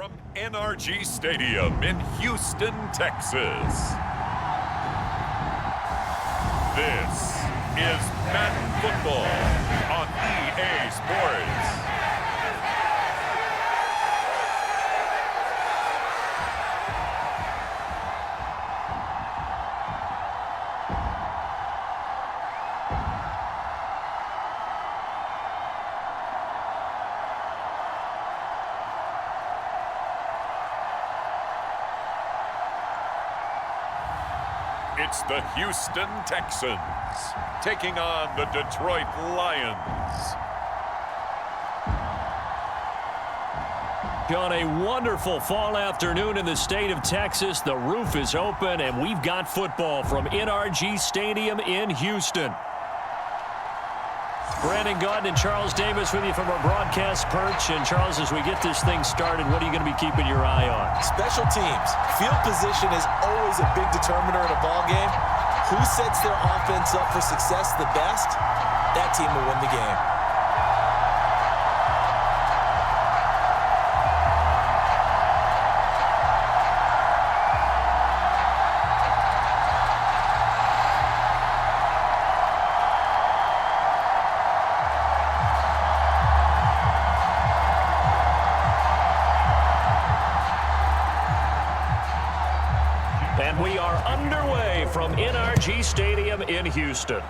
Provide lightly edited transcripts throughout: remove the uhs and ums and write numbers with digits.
from NRG Stadium in Houston, Texas. This is Madden Football on EA Sports. It's the Houston Texans taking on the Detroit Lions. On a wonderful fall afternoon in the state of Texas, the roof is open and we've got football from NRG Stadium in Houston. Brandon Gaunt and Charles Davis with you from our broadcast perch. And Charles, as we get this thing started, what are you going to be keeping your eye on? Special teams. Field position is always a big determiner in a ball game. Who sets their offense up for success the best, that team will win the game. And we are underway from NRG Stadium in Houston.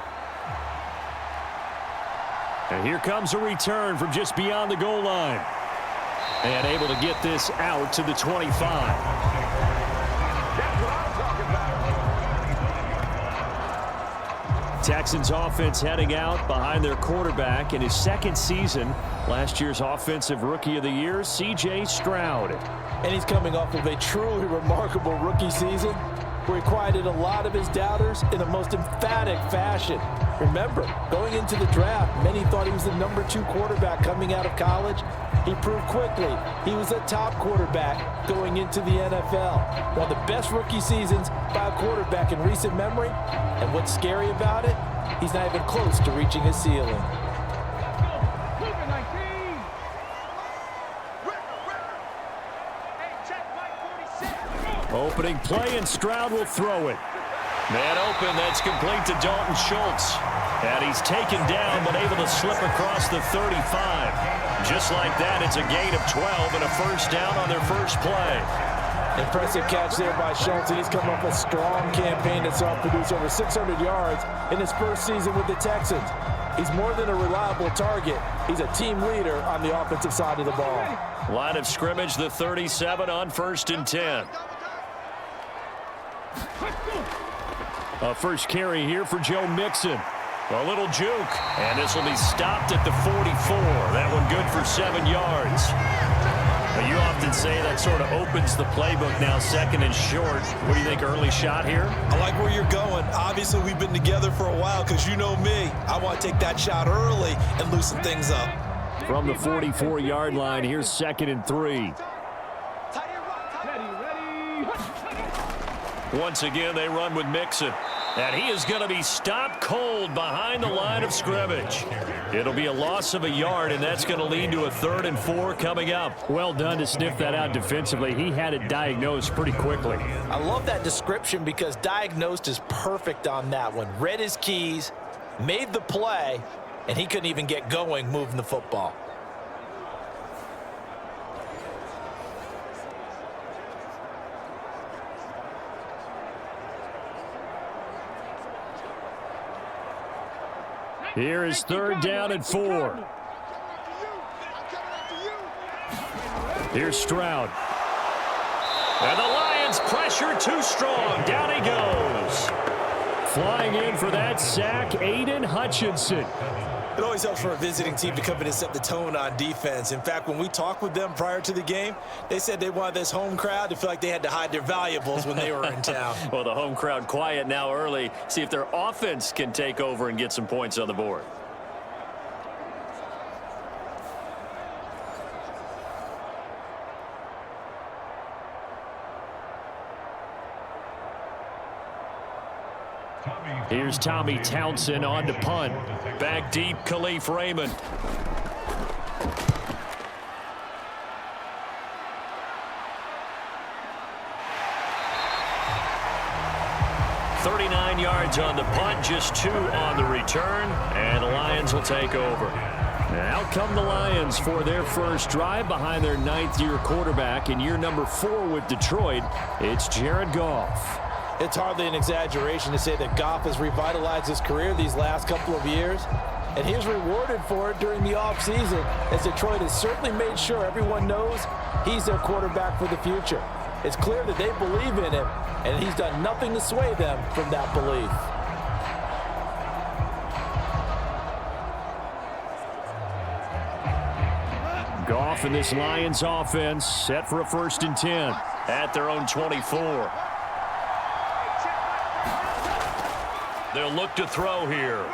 And here comes a return from just beyond the goal line. And able to get this out to the 25. Texans offense heading out behind their quarterback in his second season. Last year's Offensive Rookie of the Year, C.J. Stroud. And he's coming off of a truly remarkable rookie season where he quieted a lot of his doubters in the most emphatic fashion. Remember, going into the draft, many thought he was the #2 quarterback coming out of college. He proved quickly he was a top quarterback going into the NFL. One of the best rookie seasons by a quarterback in recent memory. And what's scary about it, he's not even close to reaching his ceiling. Opening play, and Stroud will throw it. Man open, that's complete to Dalton Schultz. And he's taken down, but able to slip across the 35. Just like that, it's a gain of 12 and a first down on their first play. Impressive catch there by Schultz. He's come off a strong campaign that saw him produce over 600 yards in his first season with the Texans. He's more than a reliable target. He's a team leader on the offensive side of the ball. Line of scrimmage, the 37 on 1st and 10. A first carry here for Joe Mixon. A little juke, and this will be stopped at the 44. That one good for 7 yards. But you often say that sort of opens the playbook now, 2nd and short. What do you think, early shot here? I like where you're going. Obviously, we've been together for a while because you know me. I want to take that shot early and loosen things up. From the 44-yard line, here's 2nd and 3. Once again, they run with Mixon. And he is going to be stopped cold behind the line of scrimmage. It'll be a loss of a yard, and that's going to lead to a 3rd and 4 coming up. Well done to sniff that out defensively. He had it diagnosed pretty quickly. I love that description because diagnosed is perfect on that one. Read his keys, made the play, and he couldn't even get going moving the football. Here is 3rd down and 4. Here's Stroud. And the Lions pressure too strong. Down he goes. Flying in for that sack, Aiden Hutchinson. It always helps for a visiting team to come in and set the tone on defense. In fact, when we talked with them prior to the game, they said they wanted this home crowd to feel like they had to hide their valuables when they were in town. Well, the home crowd quiet now early. See if their offense can take over and get some points on the board. Here's Tommy Townsend on to punt. Back deep, Khalif Raymond. 39 yards on the punt, just 2 on the return, and the Lions will take over. Out come the Lions for their first drive behind their 9th-year quarterback in year number 4 with Detroit. It's Jared Goff. It's hardly an exaggeration to say that Goff has revitalized his career these last couple of years, and he's rewarded for it during the offseason, as Detroit has certainly made sure everyone knows he's their quarterback for the future. It's clear that they believe in him, and he's done nothing to sway them from that belief. Goff and this Lions offense set for a 1st and 10 at their own 24. They'll look to throw here.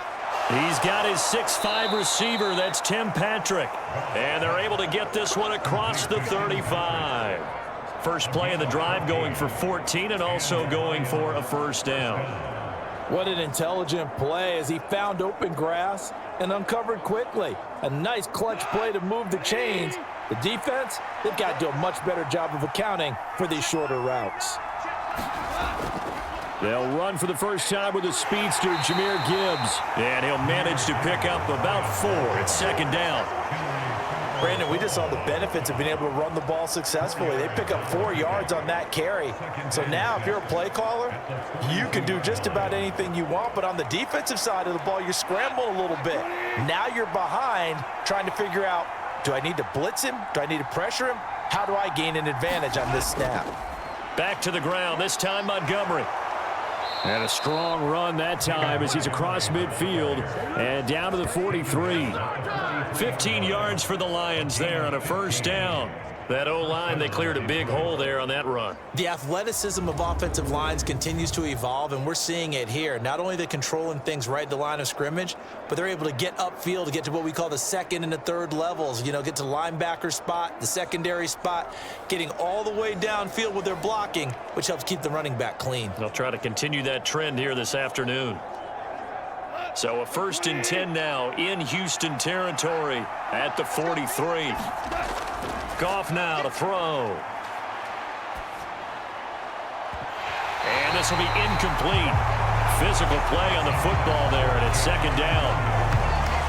He's got his 6'5" receiver. That's Tim Patrick. And they're able to get this one across the 35. First play of the drive going for 14 and also going for a 1st down. What an intelligent play as he found open grass and uncovered quickly. A nice clutch play to move the chains. The defense, they've got to do a much better job of accounting for these shorter routes. They'll run for the first time with a speedster, Jahmyr Gibbs. And he'll manage to pick up about 4 at 2nd down. Brandon, we just saw the benefits of being able to run the ball successfully. They pick up 4 yards on that carry. So now if you're a play caller, you can do just about anything you want. But on the defensive side of the ball, you're scrambling a little bit. Now you're behind trying to figure out, do I need to blitz him? Do I need to pressure him? How do I gain an advantage on this snap? Back to the ground, this time Montgomery. And a strong run that time as he's across midfield and down to the 43. 15 yards for the Lions there on a 1st down. That O-line, they cleared a big hole there on that run. The athleticism of offensive lines continues to evolve, and we're seeing it here. Not only they're controlling things right at the line of scrimmage, but they're able to get upfield to get to what we call the 2nd and the 3rd levels. You know, get to linebacker spot, the secondary spot, getting all the way downfield with their blocking, which helps keep the running back clean. They'll try to continue that trend here this afternoon. So a 1st and 10 now in Houston territory at the 43. Goff now to throw. And this will be incomplete. Physical play on the football there, and it's 2nd down.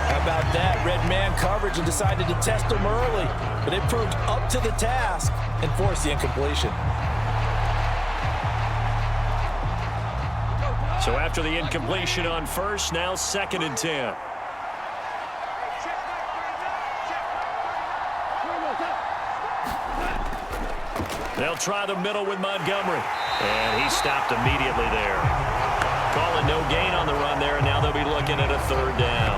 How about that? Red man coverage and decided to test him early, but it proved up to the task and forced the incompletion. So after the incompletion on 1st, now 2nd and 10. They'll try the middle with Montgomery. And he stopped immediately there. Calling no gain on the run there, and now they'll be looking at a 3rd down.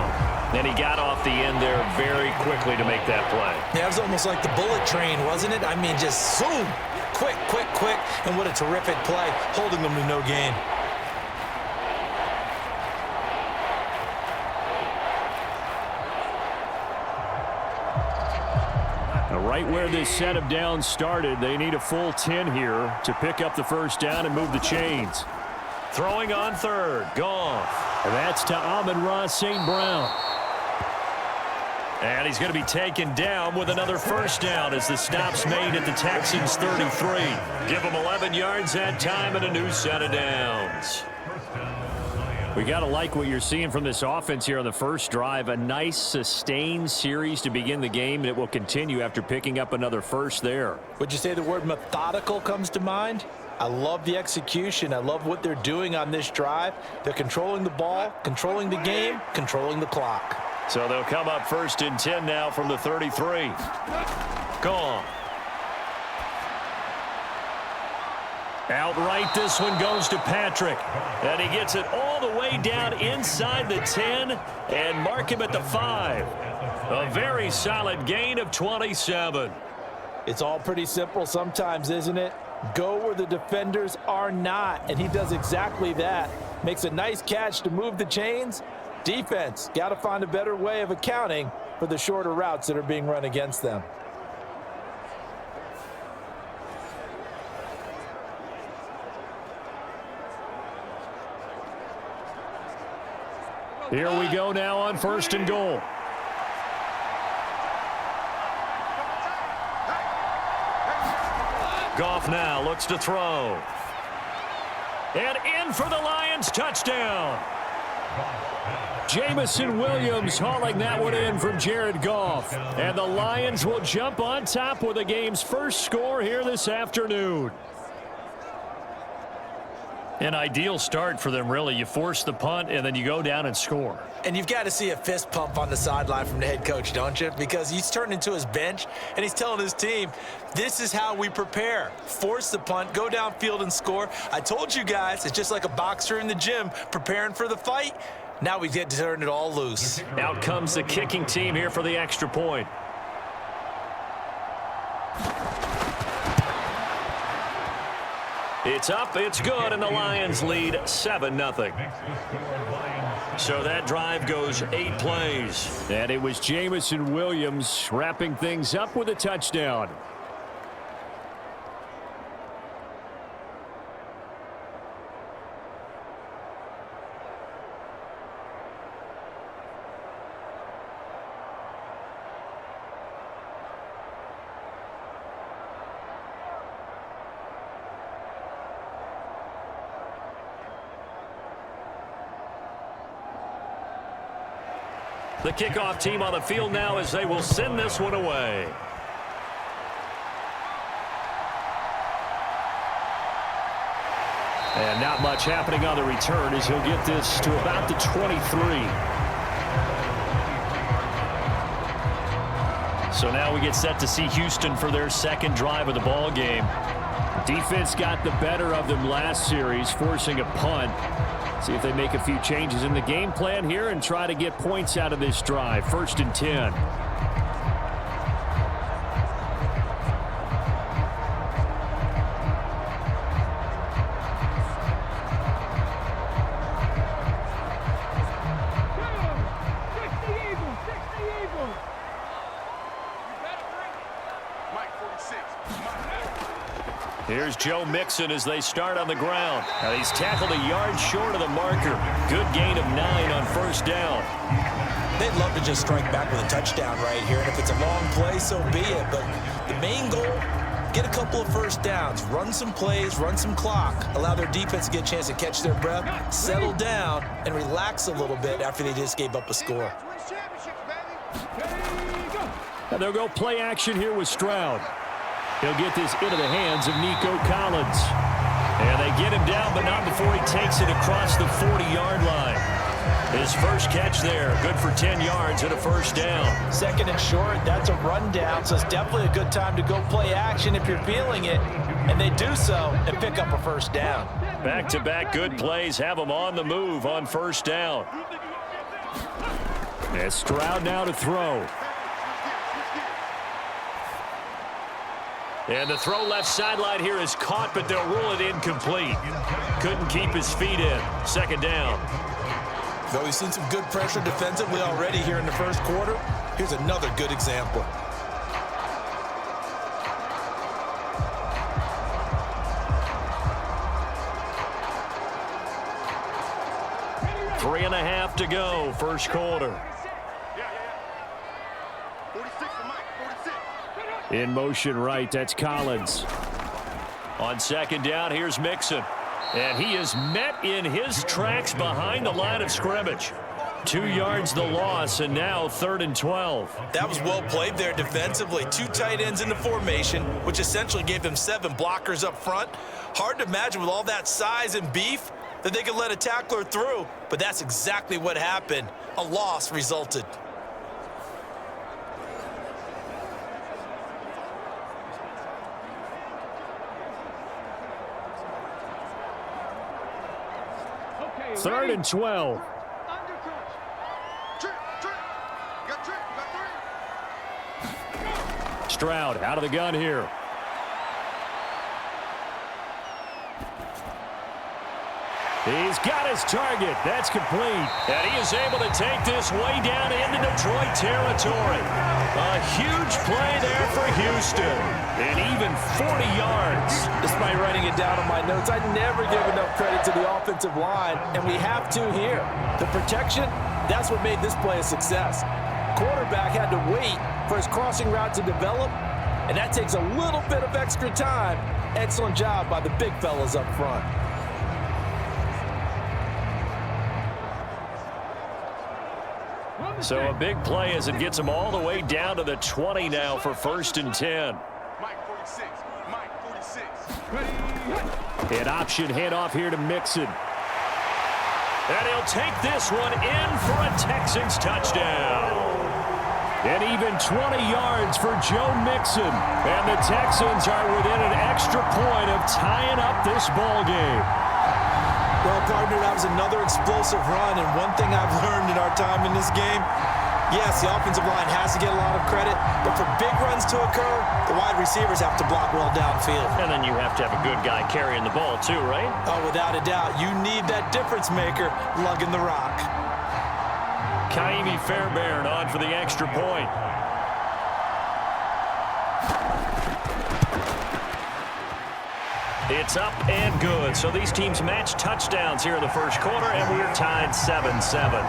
Then he got off the end there very quickly to make that play. Yeah, it was almost like the bullet train, wasn't it? I mean, just zoom. Quick, quick, quick. And what a terrific play, holding them to no gain. Right where this set of downs started, they need a full 10 here to pick up the 1st down and move the chains. Throwing on 3rd, Goff. And that's to Amon-Ra St. Brown. And he's going to be taken down with another 1st down as the stop's made at the Texans' 33. Give them 11 yards that time and a new set of downs. We got to like what you're seeing from this offense here on the 1st drive. A nice, sustained series to begin the game, and it will continue after picking up another 1st there. Would you say the word methodical comes to mind? I love the execution. I love what they're doing on this drive. They're controlling the ball, controlling the game, controlling the clock. So they'll come up 1st and 10 now from the 33. Gone. Outright, this one goes to Patrick. And he gets it all the way down inside the 10 and mark him at the 5. A very solid gain of 27. It's all pretty simple sometimes, isn't it? Go where the defenders are not, and he does exactly that. Makes a nice catch to move the chains. Defense, got to find a better way of accounting for the shorter routes that are being run against them. Here we go now on 1st and goal. Goff now looks to throw. And in for the Lions, touchdown. Jamison Williams hauling that one in from Jared Goff. And the Lions will jump on top with the game's first score here this afternoon. An ideal start for them, really. You force the punt, and then you go down and score. And you've got to see a fist pump on the sideline from the head coach, don't you? Because he's turned into his bench, and he's telling his team, this is how we prepare. Force the punt, go downfield and score. I told you guys, it's just like a boxer in the gym preparing for the fight. Now we get to turn it all loose. Out comes the kicking team here for the extra point. It's up, it's good, and the Lions lead 7-0. So that drive goes 8 plays. And it was Jamison Williams wrapping things up with a touchdown. The kickoff team on the field now as they will send this one away. And not much happening on the return as he'll get this to about the 23. So now we get set to see Houston for their second drive of the ball game. Defense got the better of them last series, forcing a punt. See if they make a few changes in the game plan here and try to get points out of this drive. 1st and 10. Here's Joe Mixon as they start on the ground. Now he's tackled a yard short of the marker. Good gain of 9 on 1st down. They'd love to just strike back with a touchdown right here, and if it's a long play, so be it. But the main goal, get a couple of 1st downs, run some plays, run some clock, allow their defense to get a chance to catch their breath, settle down, and relax a little bit after they just gave up a score. And they'll go play action here with Stroud. He'll get this into the hands of Nico Collins. And they get him down, but not before he takes it across the 40-yard line. His first catch there, good for 10 yards and a 1st down. 2nd and short, that's a rundown, so it's definitely a good time to go play action if you're feeling it. And they do so and pick up a 1st down. Back-to-back good plays have them on the move on 1st down. And Stroud now to throw. And the throw left sideline here is caught, but they'll rule it incomplete. Couldn't keep his feet in. 2nd down. Though we've seen some good pressure defensively already here in the 1st quarter, here's another good example. Three and a half to go, 1st quarter. In motion right, that's Collins. On 2nd down, here's Mixon. And he is met in his tracks behind the line of scrimmage. 2 yards the loss, and now 3rd and 12. That was well played there defensively. 2 tight ends in the formation, which essentially gave them 7 blockers up front. Hard to imagine with all that size and beef that they could let a tackler through, but that's exactly what happened. A loss resulted. Third and 12. Stroud out of the gun here. He's got his target. That's complete. And he is able to take this way down into Detroit territory. A huge play there for Houston. And even 40 yards. Despite writing it down on my notes, I never give enough credit to the offensive line, and we have to here. The protection, that's what made this play a success. Quarterback had to wait for his crossing route to develop, and that takes a little bit of extra time. Excellent job by the big fellas up front. So a big play as it gets them all the way down to the 20 now for 1st and 10. Mike 46. Mike 46. An option handoff here to Mixon. And he'll take this one in for a Texans touchdown. And even 20 yards for Joe Mixon. And the Texans are within an extra point of tying up this ball game. Well, partner, that was another explosive run, and one thing I've learned in our time in this game, yes, the offensive line has to get a lot of credit, but for big runs to occur, the wide receivers have to block well downfield. And then you have to have a good guy carrying the ball too, right? Oh, without a doubt. You need that difference maker lugging the rock. Kaimi Fairbairn on for the extra point. It's up and good. So these teams match touchdowns here in the first quarter, and we're tied 7-7.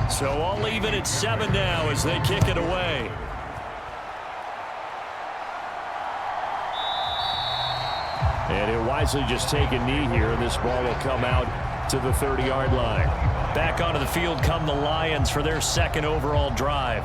So all even at 7 now as they kick it away. And he'll wisely just take a knee here, and this ball will come out to the 30-yard line. Back onto the field come the Lions for their second overall drive.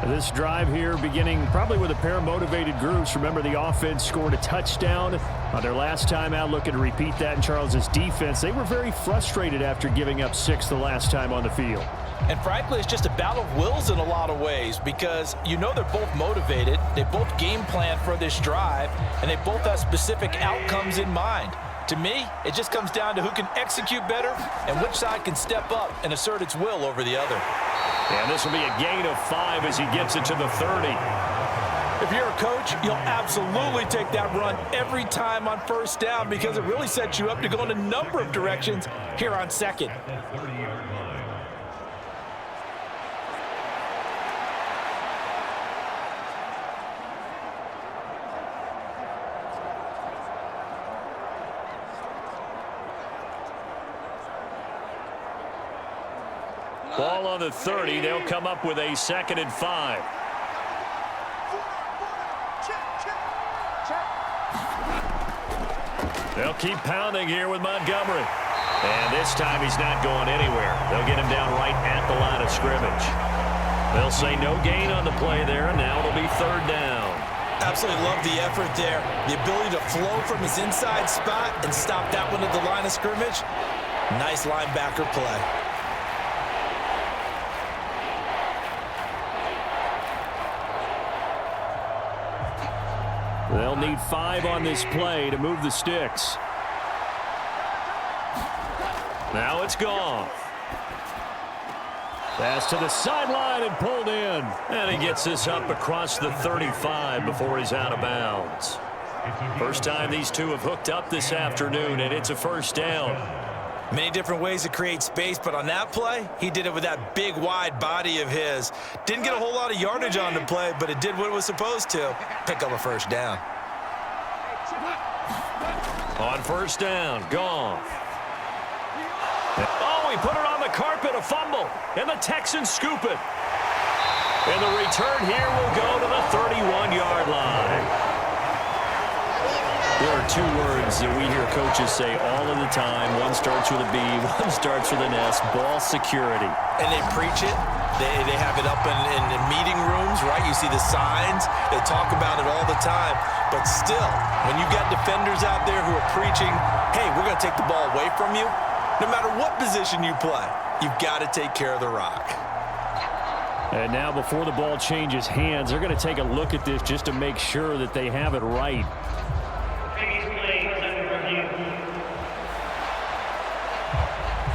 This drive here beginning probably with a pair of motivated groups. Remember, the offense scored a touchdown on their last time out, looking to repeat that in Charles's defense. They were very frustrated after giving up 6 the last time on the field. And frankly, it's just a battle of wills in a lot of ways, because you know they're both motivated, they both game plan for this drive, and they both have specific outcomes in mind. To me, it just comes down to who can execute better and which side can step up and assert its will over the other. And this will be a gain of 5 as he gets it to the 30. If you're a coach, you'll absolutely take that run every time on first down, because it really sets you up to go in a number of directions here on second. Ball on the 30. They'll come up with a 2nd and 5. They'll keep pounding here with Montgomery. And this time he's not going anywhere. They'll get him down right at the line of scrimmage. They'll say no gain on the play there, and now it'll be 3rd down. Absolutely love the effort there. The ability to flow from his inside spot and stop that one at the line of scrimmage. Nice linebacker play. They'll need 5 on this play to move the sticks. Now it's gone. Pass to the sideline and pulled in. And he gets this up across the 35 before he's out of bounds. First time these two have hooked up this afternoon, and it's a 1st down. Many different ways to create space, but on that play, he did it with that big, wide body of his. Didn't get a whole lot of yardage on the play, but it did what it was supposed to. Pick up a 1st down. On 1st down, gone. Oh, he put it on the carpet, a fumble, and the Texans scoop it. And the return here will go to the 31-yard line. There are 2 words that we hear coaches say all of the time. One starts with a B, one starts with an S, ball security. And they preach it. They have it up in meeting rooms, right? You see the signs. They talk about it all the time. But still, when you've got defenders out there who are preaching, hey, we're going to take the ball away from you, no matter what position you play, you've got to take care of the rock. And now before the ball changes hands, they're going to take a look at this just to make sure that they have it right.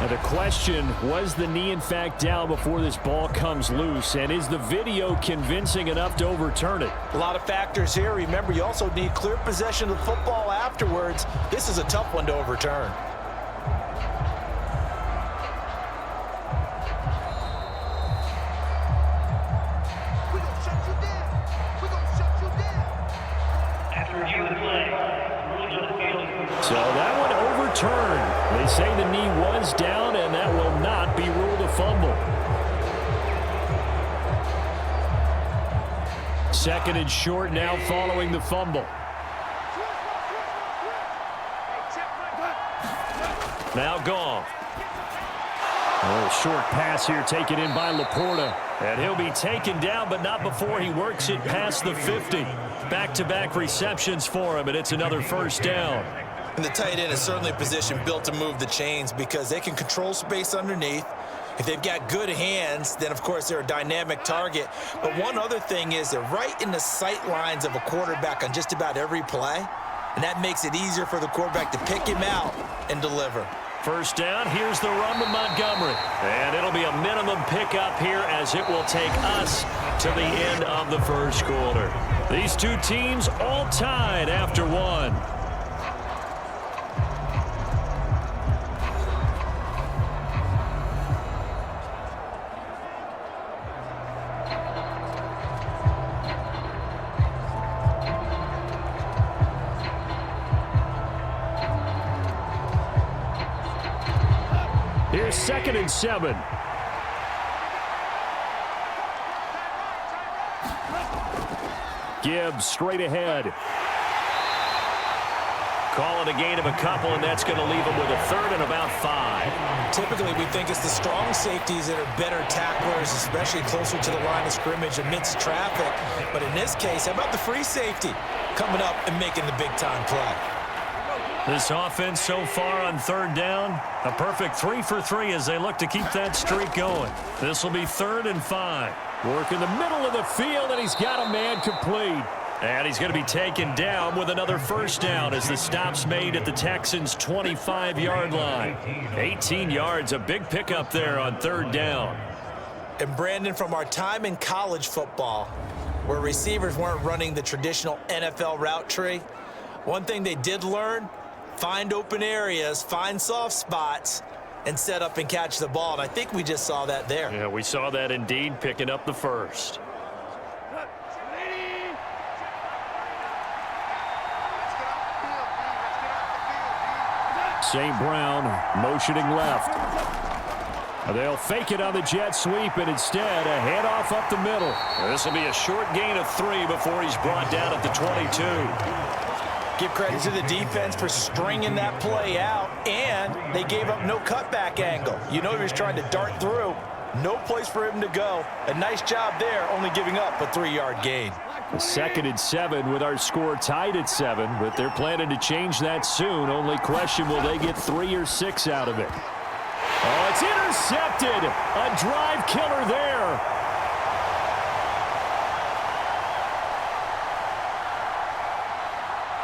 Now the question, was the knee in fact down before this ball comes loose? And is the video convincing enough to overturn it? A lot of factors here. Remember, you also need clear possession of the football afterwards. This is a tough one to overturn. So that one overturned. They say the knee was down, and that will not be ruled a fumble. Second and short now following the fumble. Now gone. A little short pass here taken in by Laporta. And he'll be taken down, but not before he works it past the 50. Back-to-back receptions for him, and it's another first down. And the tight end is certainly a position built to move the chains because they can control space underneath. If they've got good hands, then, of course, they're a dynamic target. But one other thing is they're right in the sight lines of a quarterback on just about every play, and that makes it easier for the quarterback to pick him out and deliver. First down, here's the run with Montgomery. And it'll be a minimum pickup here as it will take us to the end of the first quarter. These two teams all tied after one. Here's 2nd and 7. Gibbs straight ahead. Call it a gain of a couple, and that's going to leave him with a third and about 5. Typically, we think it's the strong safeties that are better tacklers, especially closer to the line of scrimmage amidst traffic. But in this case, how about the free safety coming up and making the big-time play? This offense so far on third down, a perfect 3 for 3 as they look to keep that streak going. This will be 3rd and 5. Work in the middle of the field, and he's got a man complete. And he's going to be taken down with another first down as the stop's made at the Texans' 25-yard line. 18 yards, a big pickup there on 3rd down. And Brandon, from our time in college football, where receivers weren't running the traditional NFL route tree, one thing they did learn, find open areas, find soft spots, and set up and catch the ball. And I think we just saw that there. Yeah, we saw that indeed, picking up the first. St. Brown motioning left. They'll fake it on the jet sweep, and instead a handoff up the middle. This will be a short gain of 3 before he's brought down at the 22. Give credit to the defense for stringing that play out, and they gave up no cutback angle. You know he was trying to dart through. No place for him to go. A nice job there, only giving up a 3-yard gain. 2nd and 7 with our score tied at 7, but they're planning to change that soon. Only question, will they get 3 or 6 out of it? Oh, it's intercepted. A drive killer there.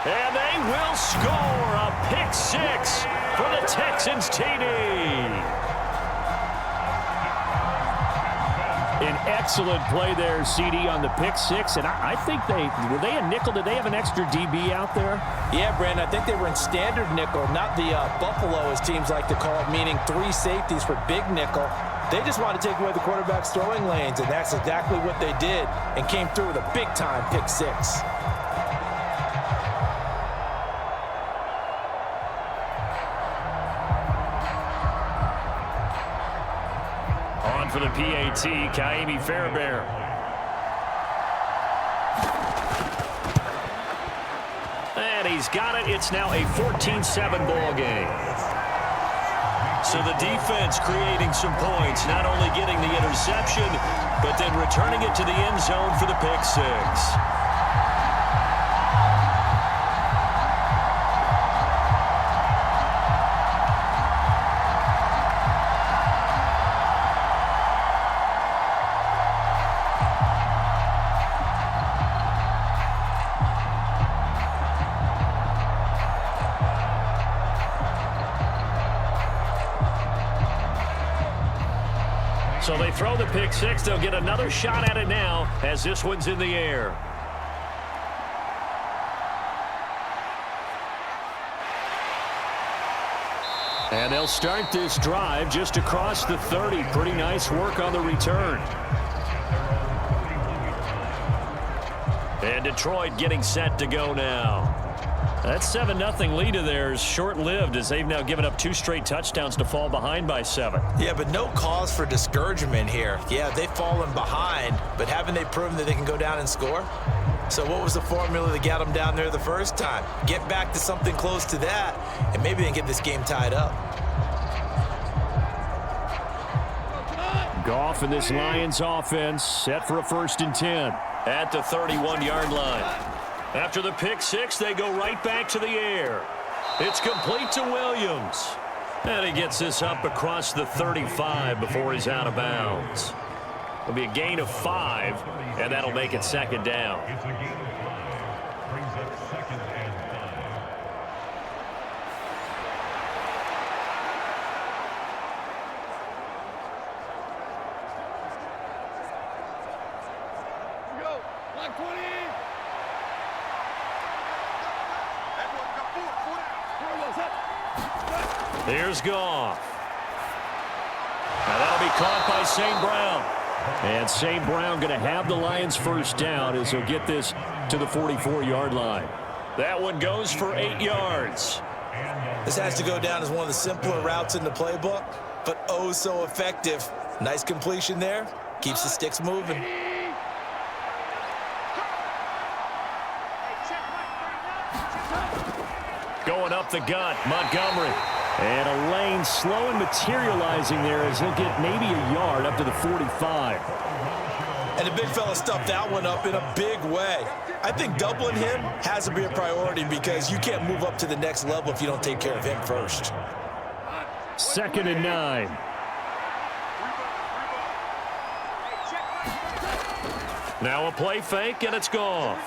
And they will score a pick 6 for the Texans TD. An excellent play there, CD, on the pick 6. And I think were they a nickel? Did they have an extra DB out there? Yeah, Brandon, I think they were in standard nickel, not the Buffalo, as teams like to call it, meaning 3 safeties for big nickel. They just wanted to take away the quarterback's throwing lanes, and that's exactly what they did, and came through with a big-time pick 6. For the PAT, Kaimi Fairbairn. And he's got it. It's now a 14-7 ball game. So the defense creating some points, not only getting the interception, but then returning it to the end zone for the pick 6. So they throw the pick six. They'll get another shot at it now as this one's in the air. And they'll start this drive just across the 30. Pretty nice work on the return. And Detroit getting set to go now. That 7-0 lead of theirs short-lived as they've now given up 2 straight touchdowns to fall behind by 7. Yeah, but no cause for discouragement here. Yeah, they've fallen behind, but haven't they proven that they can go down and score? So what was the formula that got them down there the first time? Get back to something close to that, and maybe they can get this game tied up. Goff and this Lions offense set for a 1st and 10 at the 31-yard line. After the pick six, they go right back to the air. It's complete to Williams. And he gets this up across the 35 before he's out of bounds. It'll be a gain of 5, and that'll make it 2nd down. Here's Goff. Now that'll be caught by St. Brown. And St. Brown going to have the Lions 1st down as he'll get this to the 44-yard line. That one goes for 8 yards. This has to go down as one of the simpler routes in the playbook, but oh so effective. Nice completion there. Keeps the sticks moving. Going up the gut, Montgomery. And a lane slow and materializing there as he'll get maybe a yard up to the 45. And the big fella stuffed that one up in a big way. I think doubling him has to be a priority because you can't move up to the next level if you don't take care of him first. 2nd and 9. Now a play fake, and it's Goff.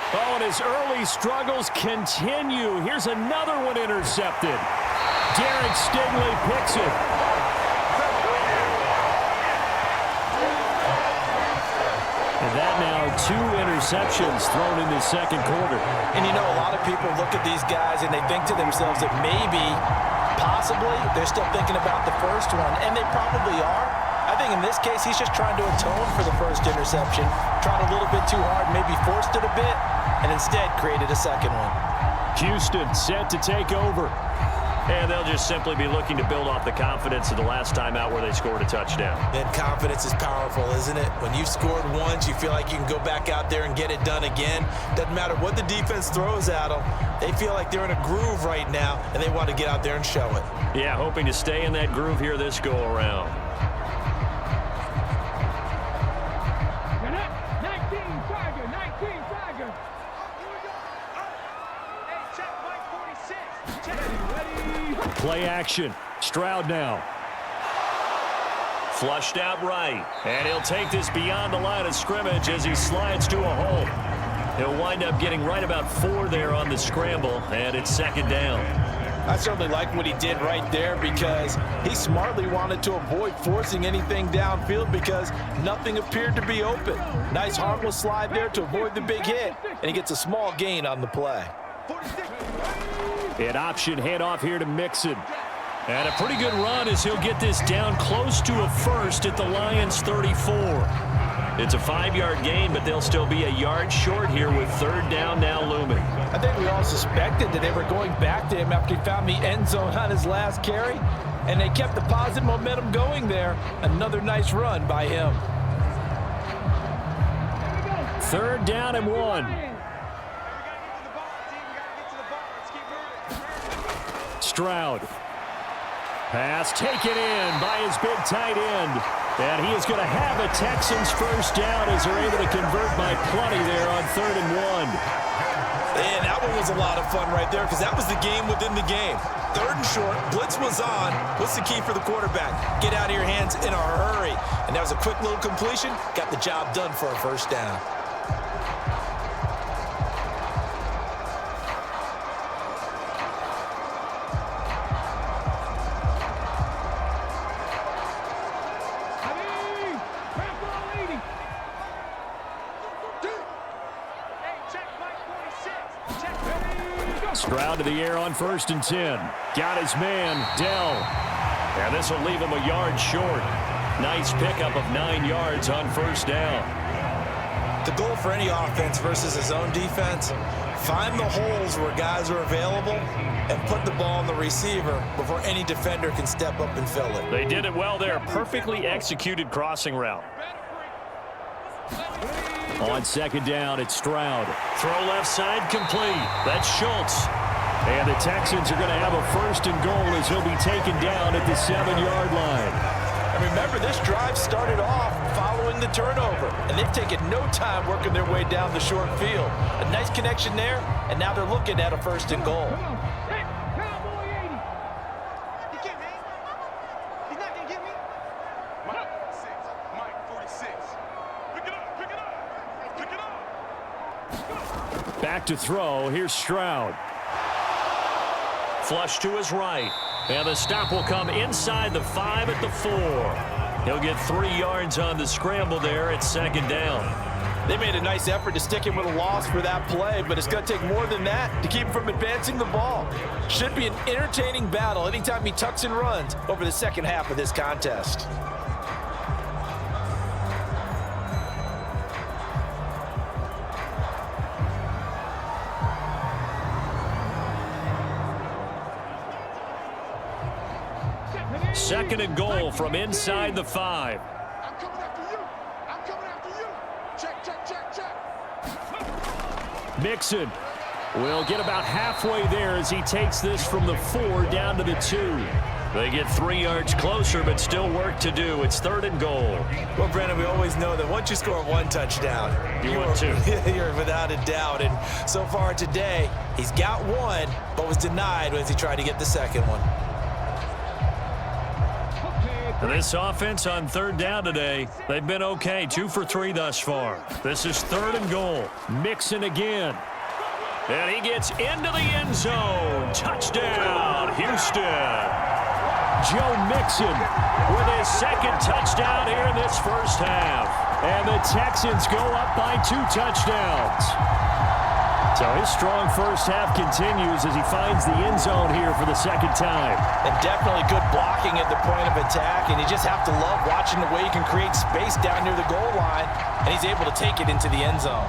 Oh, and his early struggles continue. Here's another one intercepted. Derek Stingley picks it. And that now 2 interceptions thrown in the 2nd quarter. And you know, a lot of people look at these guys and they think to themselves that maybe, possibly, they're still thinking about the first one, and they probably are. I think in this case, he's just trying to atone for the first interception, tried a little bit too hard, maybe forced it a bit, and instead created a 2nd one. Houston set to take over. And they'll just simply be looking to build off the confidence of the last time out where they scored a touchdown. And confidence is powerful, isn't it? When you've scored once, you feel like you can go back out there and get it done again. Doesn't matter what the defense throws at them. They feel like they're in a groove right now, and they want to get out there and show it. Yeah, hoping to stay in that groove here this go-around. Play action. Stroud now. Flushed out right. And he'll take this beyond the line of scrimmage as he slides to a hole. He'll wind up getting right about 4 there on the scramble, and it's 2nd down. I certainly like what he did right there because he smartly wanted to avoid forcing anything downfield because nothing appeared to be open. Nice harmless slide there to avoid the big hit, and he gets a small gain on the play. An option handoff here to Mixon. And a pretty good run as he'll get this down close to a 1st at the Lions 34. It's a 5-yard gain, but they'll still be a yard short here with 3rd down now looming. I think we all suspected that they were going back to him after he found the end zone on his last carry, and they kept the positive momentum going there. Another nice run by him. 3rd down and 1. Stroud. Pass taken in by his big tight end. And he is going to have a Texans 1st down as they're able to convert by plenty there on 3rd and 1. And that one was a lot of fun right there because that was the game within the game. 3rd and short, blitz was on. What's the key for the quarterback? Get out of your hands in a hurry. And that was a quick little completion. Got the job done for a 1st down. Stroud to the air on 1st and 10. Got his man, Dell. And this will leave him a yard short. Nice pickup of 9 yards on 1st down. The goal for any offense versus his own defense, find the holes where guys are available and put the ball on the receiver before any defender can step up and fill it. They did it well there. Perfectly executed crossing route. On 2nd down, it's Stroud. Throw left side complete. That's Schultz. And the Texans are going to have a 1st and goal as he'll be taken down at the 7-yard line. And remember, this drive started off following the turnover, and they've taken no time working their way down the short field. A nice connection there, and now they're looking at a 1st and goal. He's not gonna get me. Mike 46. Mike 46. Pick it up. Pick it up. Pick it up. Back to throw. Here's Stroud. Flush to his right. And the stop will come inside the 5 at the 4. He'll get 3 yards on the scramble there at 2nd down. They made a nice effort to stick him with a loss for that play, but it's going to take more than that to keep him from advancing the ball. Should be an entertaining battle anytime he tucks and runs over the second half of this contest. Second and goal from inside the 5. I'm coming after you. I'm coming after you. Check, check, check, check. Mixon will get about halfway there as he takes this from the 4 down to the 2. They get 3 yards closer, but still work to do. It's 3rd and goal. Well, Brandon, we always know that once you score 1 touchdown, You want 2. You're without a doubt. And so far today, he's got 1, but was denied as he tried to get the 2nd one. This offense on 3rd down today, they've been okay. 2 for 3 thus far. This is 3rd and goal. Mixon again. And he gets into the end zone. Touchdown, Houston. Joe Mixon with his 2nd touchdown here in this first half. And the Texans go up by 2 touchdowns. So his strong first half continues as he finds the end zone here for the 2nd time. And definitely good blocking at the point of attack, and you just have to love watching the way he can create space down near the goal line, and he's able to take it into the end zone.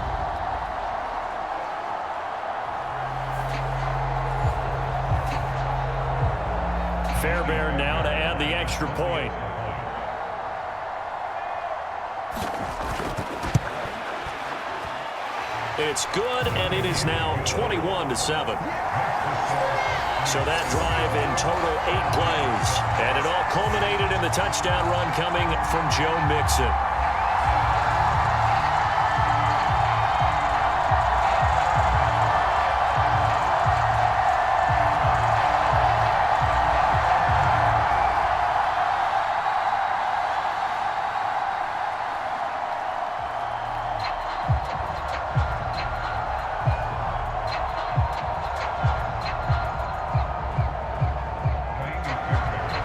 Fairbairn now to add the extra point. It's good, and it is now 21-7. So that drive in total 8 plays. And it all culminated in the touchdown run coming from Joe Mixon.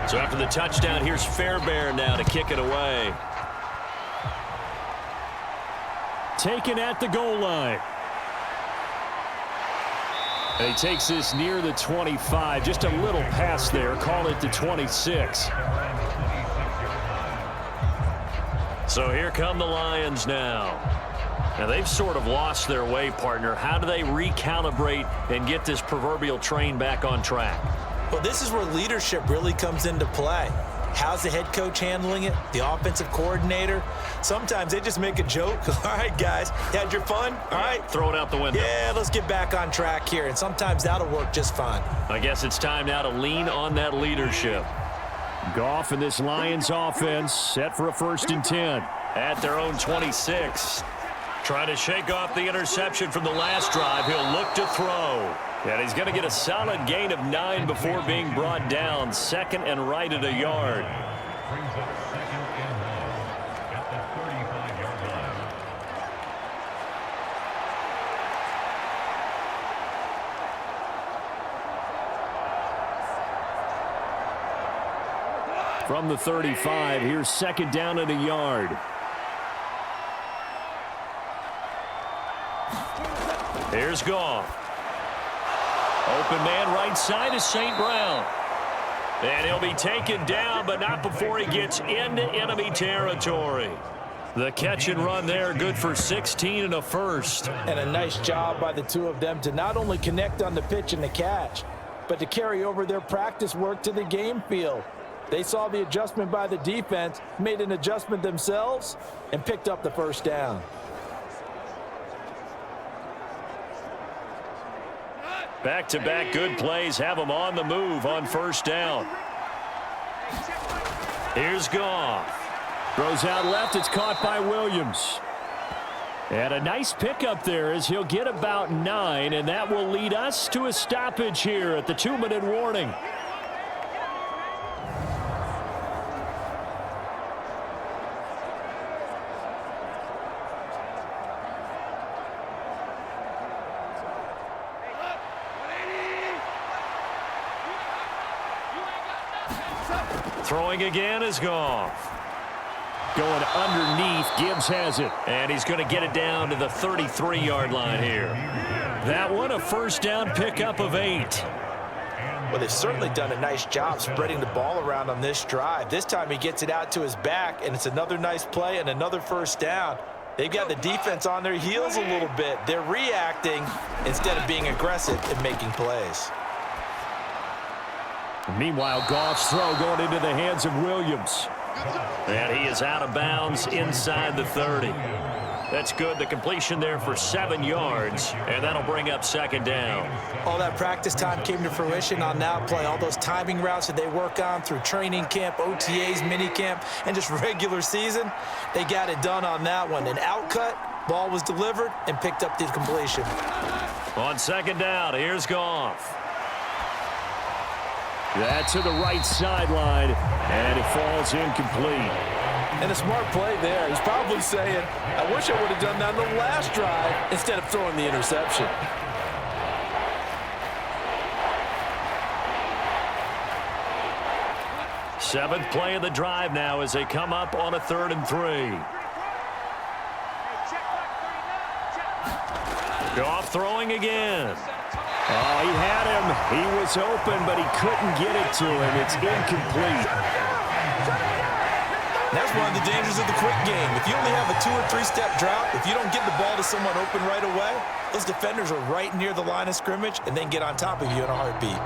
So after the touchdown, here's Fairbairn now to kick it away. Taken at the goal line. And he takes this near the 25. Just a little pass there. Call it the 26. So here come the Lions now. Now they've sort of lost their way, partner. How do they recalibrate and get this proverbial train back on track? Well, this is where leadership really comes into play. How's the head coach handling it? The offensive coordinator? Sometimes they just make a joke. All right, guys, you had your fun? All right. Throw it out the window. Yeah, let's get back on track here. And sometimes that'll work just fine. I guess it's time now to lean on that leadership. Goff and this Lions offense set for a 1st and 10 at their own 26. Trying to shake off the interception from the last drive. He'll look to throw. And he's going to get a solid gain of 9 before being brought down. 2nd and right at a yard. From the 35, here's 2nd down at a yard. Here's Goff. Open man right side is St. Brown. And he'll be taken down, but not before he gets into enemy territory. The catch and run there, good for 16 and a first. And a nice job by the two of them to not only connect on the pitch and the catch, but to carry over their practice work to the game field. They saw the adjustment by the defense, made an adjustment themselves, and picked up the first down. Back-to-back good plays have them on the move on first down. Here's Goff. Throws out left. It's caught by Williams. And a nice pickup there as he'll get about 9, and that will lead us to a stoppage here at the 2-minute warning. Throwing again is Goff. Going underneath, Gibbs has it. And he's going to get it down to the 33-yard line here. That one, a first down pickup of 8. Well, they've certainly done a nice job spreading the ball around on this drive. This time he gets it out to his back, and it's another nice play and another first down. They've got the defense on their heels a little bit. They're reacting instead of being aggressive and making plays. Meanwhile, Goff's throw going into the hands of Williams. And he is out of bounds inside the 30. That's good. The completion there for 7 yards, and that'll bring up second down. All that practice time came to fruition on that play. All those timing routes that they work on through training camp, OTAs, minicamp, and just regular season, they got it done on that one. An outcut, ball was delivered, and picked up the completion. On second down, here's Goff. That's to the right sideline, and it falls incomplete. And a smart play there. He's probably saying, I wish I would have done that on the last drive instead of throwing the interception. Seventh play of the drive now as they come up on a 3rd and 3. Goff throwing again. Oh, he had him. He was open, but he couldn't get it to him. It's incomplete. That's one of the dangers of the quick game. If you only have a 2- or 3-step drop, if you don't get the ball to someone open right away, those defenders are right near the line of scrimmage and then get on top of you in a heartbeat.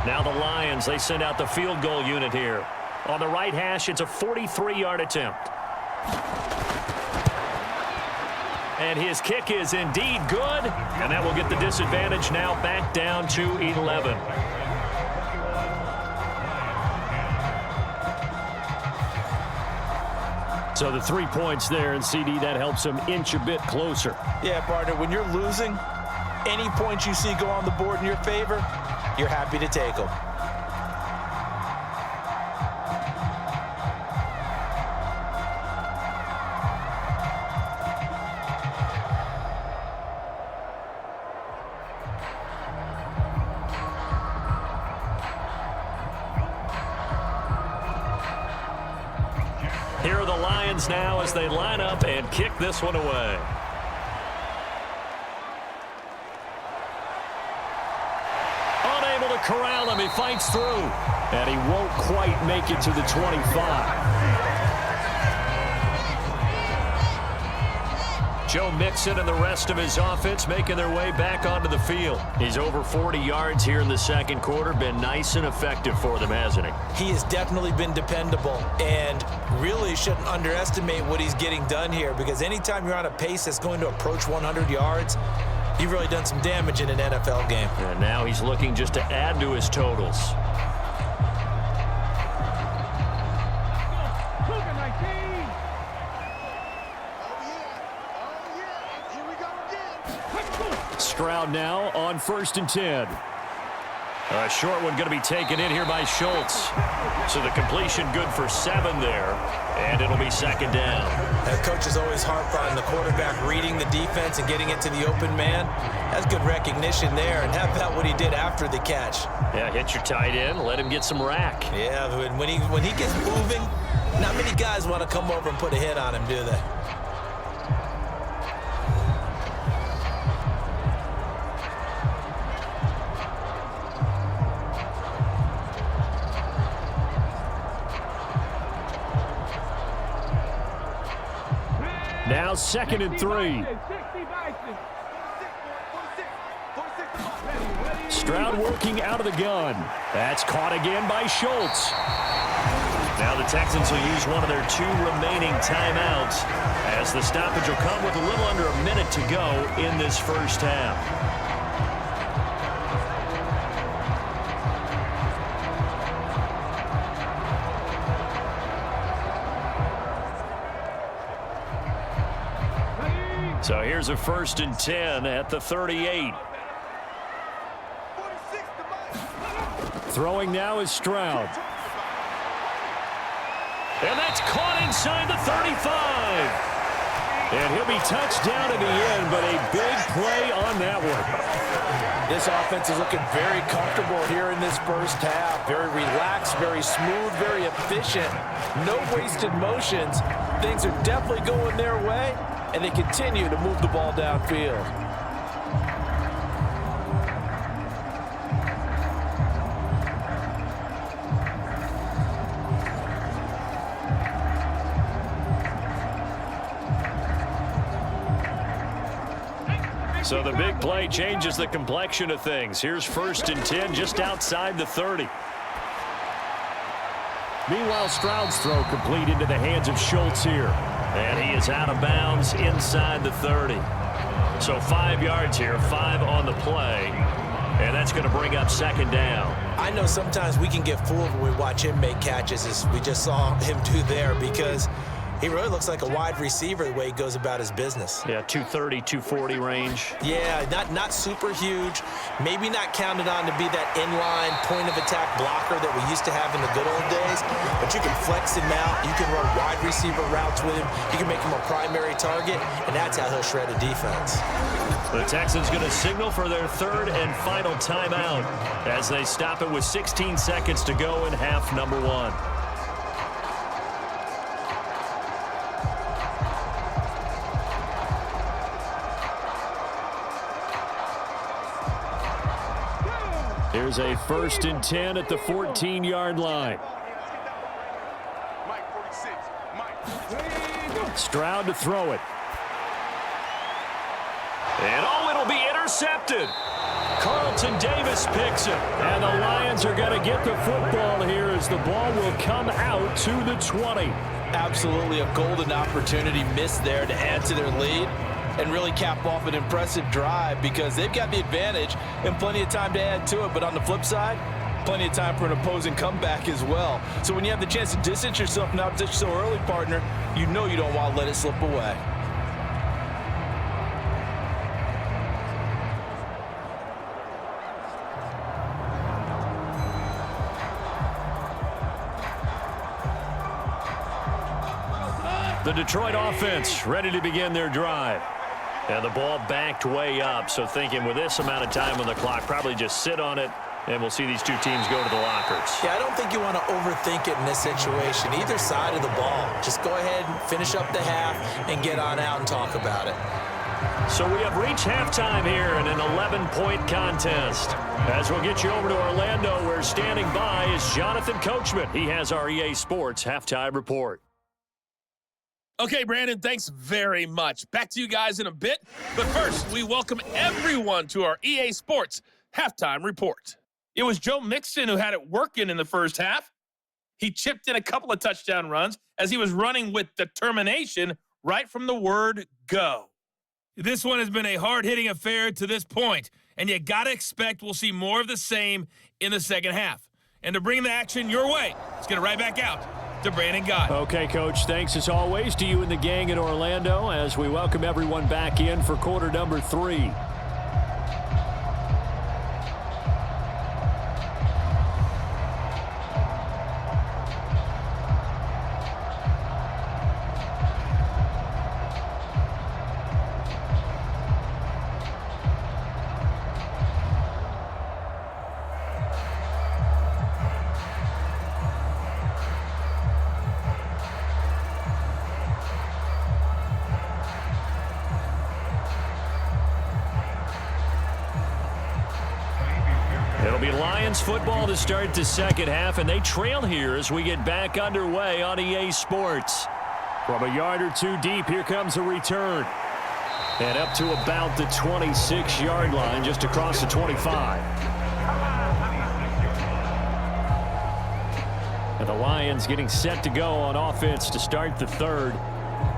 Now the Lions, they send out the field goal unit here. On the right hash, it's a 43-yard attempt. And his kick is indeed good, and that will get the disadvantage now back down to 11. So the 3 points there, and CD, that helps him inch a bit closer. Yeah, partner, when you're losing, any points you see go on the board in your favor, you're happy to take them. Here are the Lions now as they line up and kick this one away. Unable to corral him. He fights through. And he won't quite make it to the 25. Joe Mixon and the rest of his offense making their way back onto the field. He's over 40 yards here in the second quarter. Been nice and effective for them, hasn't he? He has definitely been dependable and really shouldn't underestimate what he's getting done here, because anytime you're on a pace that's going to approach 100 yards, you've really done some damage in an NFL game. And now he's looking just to add to his totals. Stroud now on 1st and 10. A short one going to be taken in here by Schultz. So the completion good for 7 there, and it'll be second down. Coaches always harp on the quarterback reading the defense and getting it to the open man. That's good recognition there, and how about what he did after the catch? Yeah, hit your tight end, let him get some rack. Yeah, when he gets moving, not many guys want to come over and put a hit on him, do they? Now 2nd and 3. Stroud working out of the gun. That's caught again by Schultz. Now the Texans will use one of their 2 remaining timeouts as the stoppage will come with a little under a minute to go in this first half. So here's a 1st and 10 at the 38. Throwing now is Stroud. And that's caught inside the 35. And he'll be touched down in the end, but a big play on that one. This offense is looking very comfortable here in this first half. Very relaxed, very smooth, very efficient. No wasted motions. Things are definitely going their way, and they continue to move the ball downfield. So the big play changes the complexion of things. Here's 1st and 10 just outside the 30. Meanwhile, Stroud's throw complete into the hands of Schultz here. And he is out of bounds inside the 30. So 5 yards here, 5 on the play. And that's going to bring up 2nd down. I know sometimes we can get fooled when we watch him make catches, as we just saw him do there, because he really looks like a wide receiver the way he goes about his business. Yeah, 230, 240 range. Yeah, not super huge. Maybe not counted on to be that inline point-of-attack blocker that we used to have in the good old days. But you can flex him out. You can run wide receiver routes with him. You can make him a primary target, and that's how he'll shred a defense. The Texans going to signal for their 3rd and final timeout as they stop it with 16 seconds to go in half number 1. Here's a 1st and 10 at the 14-yard line. Stroud to throw it. And it'll be intercepted. Carlton Davis picks it. And the Lions are going to get the football here as the ball will come out to the 20. Absolutely a golden opportunity missed there to add to their lead and really cap off an impressive drive, because they've got the advantage and plenty of time to add to it. But on the flip side, plenty of time for an opposing comeback as well. So when you have the chance to distance yourself from opposition so early, partner, you know you don't want to let it slip away. The Detroit offense ready to begin their drive. And the ball backed way up, so thinking with this amount of time on the clock, probably just sit on it, and we'll see these 2 teams go to the lockers. Yeah, I don't think you want to overthink it in this situation. Either side of the ball. Just go ahead and finish up the half and get on out and talk about it. So we have reached halftime here in an 11-point contest. As we'll get you over to Orlando, where standing by is Jonathan Coachman. He has our EA Sports halftime report. Okay, Brandon, thanks very much. Back to you guys in a bit. But first, we welcome everyone to our EA Sports halftime report. It was Joe Mixon who had it working in the first half. He chipped in a couple of touchdown runs as he was running with determination right from the word go. This one has been a hard-hitting affair to this point, and you got to expect we'll see more of the same in the second half. And to bring the action your way, let's get it right back out to Brandon Gott. Okay, Coach, thanks as always to you and the gang in Orlando as we welcome everyone back in for quarter number 3. It'll be Lions football to start the second half, and they trail here as we get back underway on EA Sports. From a yard or two deep, here comes a return. And up to about the 26-yard line, just across the 25. And the Lions getting set to go on offense to start the third.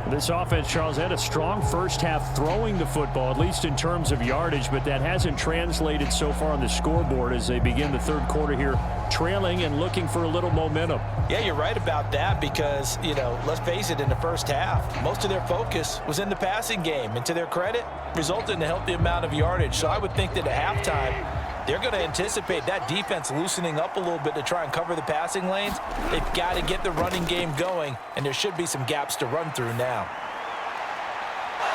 This offense, Charles, had a strong first half throwing the football, at least in terms of yardage, but that hasn't translated so far on the scoreboard as they begin the third quarter here, trailing and looking for a little momentum. Yeah, you're right about that because, let's face it, in the first half, most of their focus was in the passing game. And to their credit, resulted in a healthy amount of yardage. So I would think that at halftime, they're going to anticipate that defense loosening up a little bit to try and cover the passing lanes. They've got to get the running game going, and there should be some gaps to run through now.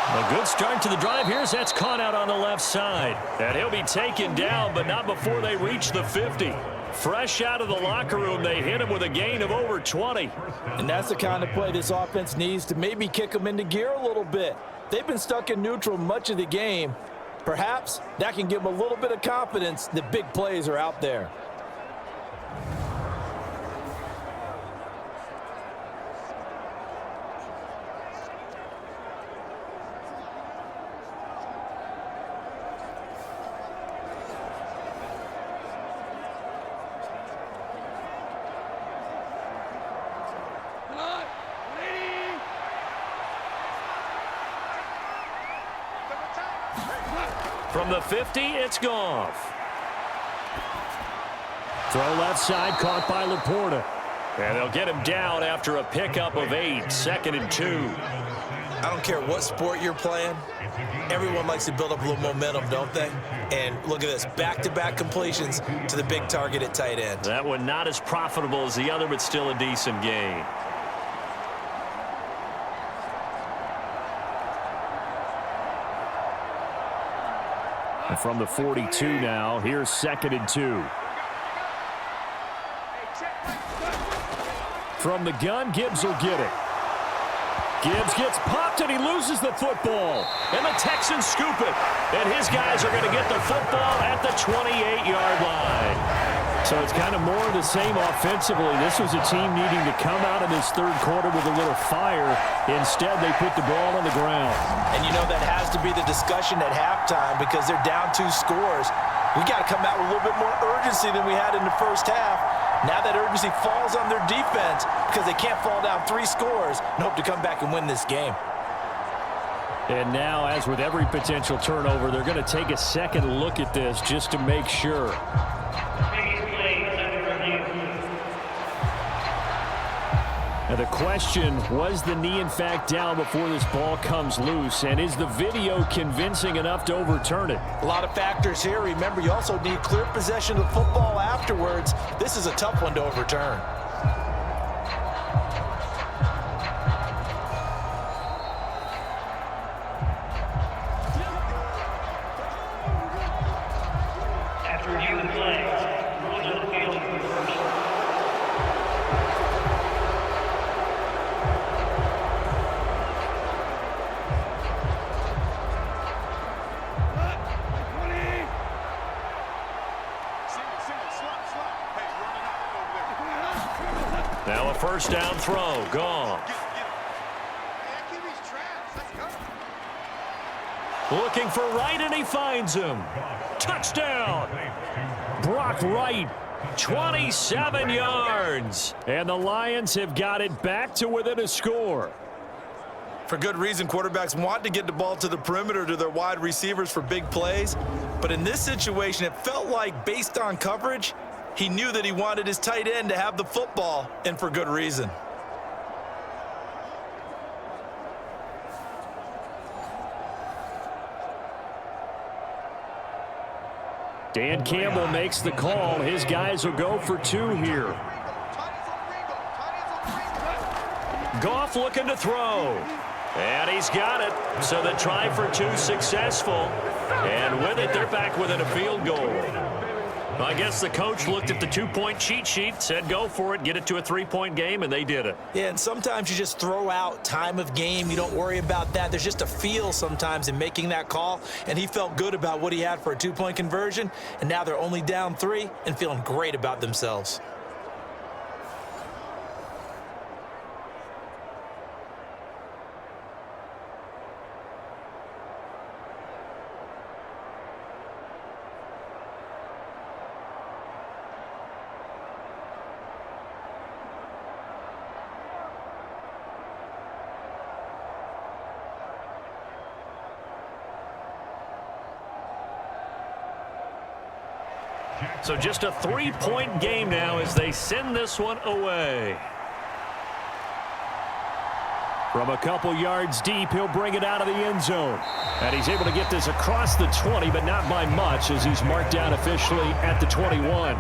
A good start to the drive here as that's caught out on the left side. And he'll be taken down, but not before they reach the 50. Fresh out of the locker room, they hit him with a gain of over 20. And that's the kind of play this offense needs to maybe kick them into gear a little bit. They've been stuck in neutral much of the game. Perhaps that can give them a little bit of confidence that big plays are out there. From the 50, it's Goff. Throw left side, caught by Laporta. And they'll get him down after a pickup of 8, 2nd and 2. I don't care what sport you're playing. Everyone likes to build up a little momentum, don't they? And look at this, back-to-back completions to the big target at tight end. That one not as profitable as the other, but still a decent gain. And from the 42 now, here's 2nd and 2. From the gun, Gibbs will get it. Gibbs gets popped and he loses the football. And the Texans scoop it. And his guys are going to get the football at the 28-yard line. So it's kind of more of the same offensively. This was a team needing to come out of this third quarter with a little fire. Instead, they put the ball on the ground. And that has to be the discussion at halftime because they're down 2 scores. We got to come out with a little bit more urgency than we had in the first half. Now that urgency falls on their defense because they can't fall down 3 scores and hope to come back and win this game. And now, as with every potential turnover, they're going to take a second look at this just to make sure. Now the question, was the knee in fact down before this ball comes loose? And is the video convincing enough to overturn it? A lot of factors here. Remember, you also need clear possession of the football afterwards. This is a tough one to overturn. After review of the play, rules of the field are reversed. Now a first down throw, Goff. Looking for Wright, and he finds him. Touchdown! Brock Wright, 27 yards. And the Lions have got it back to within a score. For good reason, quarterbacks want to get the ball to the perimeter to their wide receivers for big plays. But in this situation, it felt like, based on coverage, he knew that he wanted his tight end to have the football, and for good reason. Dan Campbell makes the call. His guys will go for 2 here. Goff looking to throw. And he's got it. So the try for 2 successful. And with it, they're back within a field goal. I guess the coach looked at the two-point cheat sheet, said go for it, get it to a three-point game, and they did it. Yeah, and sometimes you just throw out time of game. You don't worry about that. There's just a feel sometimes in making that call, and he felt good about what he had for a two-point conversion, and now they're only down 3 and feeling great about themselves. So just a three-point game now as they send this one away. From a couple yards deep, he'll bring it out of the end zone. And he's able to get this across the 20, but not by much as he's marked down officially at the 21.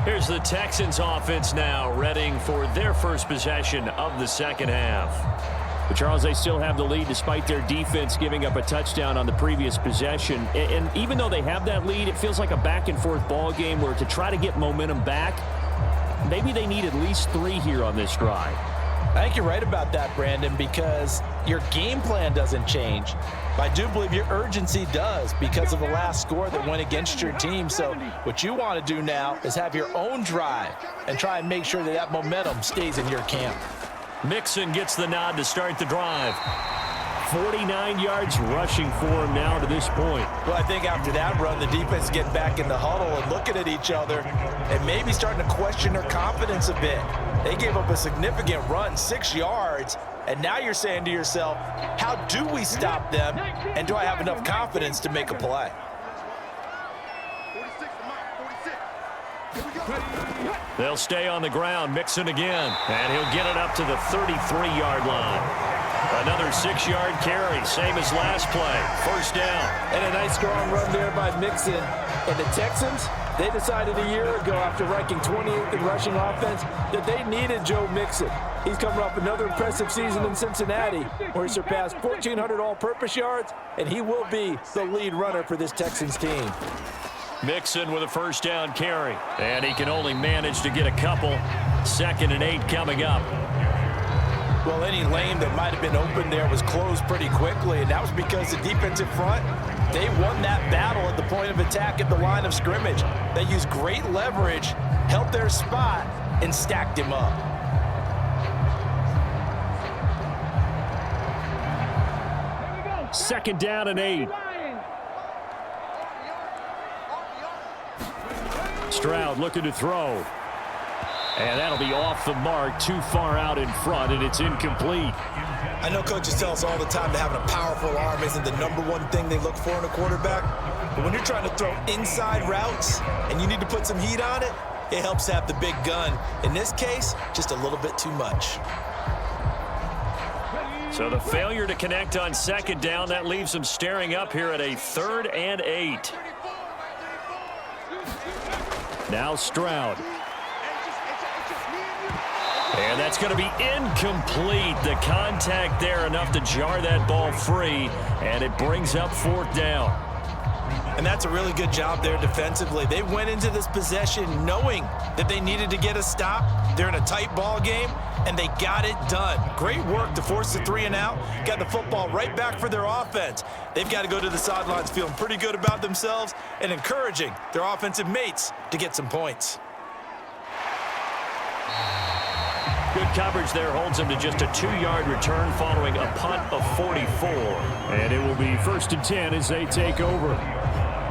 Here's the Texans offense now, readying for their first possession of the second half. But Charles, they still have the lead despite their defense giving up a touchdown on the previous possession. And even though they have that lead, it feels like a back-and-forth ball game where to try to get momentum back, maybe they need at least 3 here on this drive. I think you're right about that, Brandon, because your game plan doesn't change. But I do believe your urgency does because of the last score that went against your team. So what you want to do now is have your own drive and try and make sure that that momentum stays in your camp. Mixon gets the nod to start the drive. 49 yards rushing for him now to this point. Well, I think after that run, the defense is getting back in the huddle and looking at each other and maybe starting to question their confidence a bit. They gave up a significant run, 6 yards, and now you're saying to yourself, how do we stop them, and do I have enough confidence to make a play? 46 to Mike, 46. Here we go. They'll stay on the ground. Mixon again. And he'll get it up to the 33-yard line. Another 6-yard carry. Same as last play. First down. And a nice strong run there by Mixon. And the Texans, they decided a year ago after ranking 28th in rushing offense that they needed Joe Mixon. He's coming off another impressive season in Cincinnati where he surpassed 1,400 all-purpose yards, and he will be the lead runner for this Texans team. Mixon with a first down carry. And he can only manage to get a couple. 2nd and 8 coming up. Well, any lane that might have been open there was closed pretty quickly, and that was because the defensive front, they won that battle at the point of attack at the line of scrimmage. They used great leverage, held their spot, and stacked him up. Second down and 8. Stroud looking to throw. And that'll be off the mark, too far out in front, and it's incomplete. I know coaches tell us all the time that having a powerful arm isn't the #1 thing they look for in a quarterback. But when you're trying to throw inside routes and you need to put some heat on it, it helps to have the big gun. In this case, just a little bit too much. So the failure to connect on second down, that leaves them staring up here at a 3rd and 8. Now Stroud. And that's going to be incomplete. The contact there enough to jar that ball free, and it brings up 4th down. And that's a really good job there defensively. They went into this possession knowing that they needed to get a stop. They're in a tight ball game, and they got it done. Great work to force the 3 and out. Got the football right back for their offense. They've got to go to the sidelines feeling pretty good about themselves and encouraging their offensive mates to get some points. Good coverage there holds them to just a 2-yard return following a punt of 44. And it will be 1st and 10 as they take over.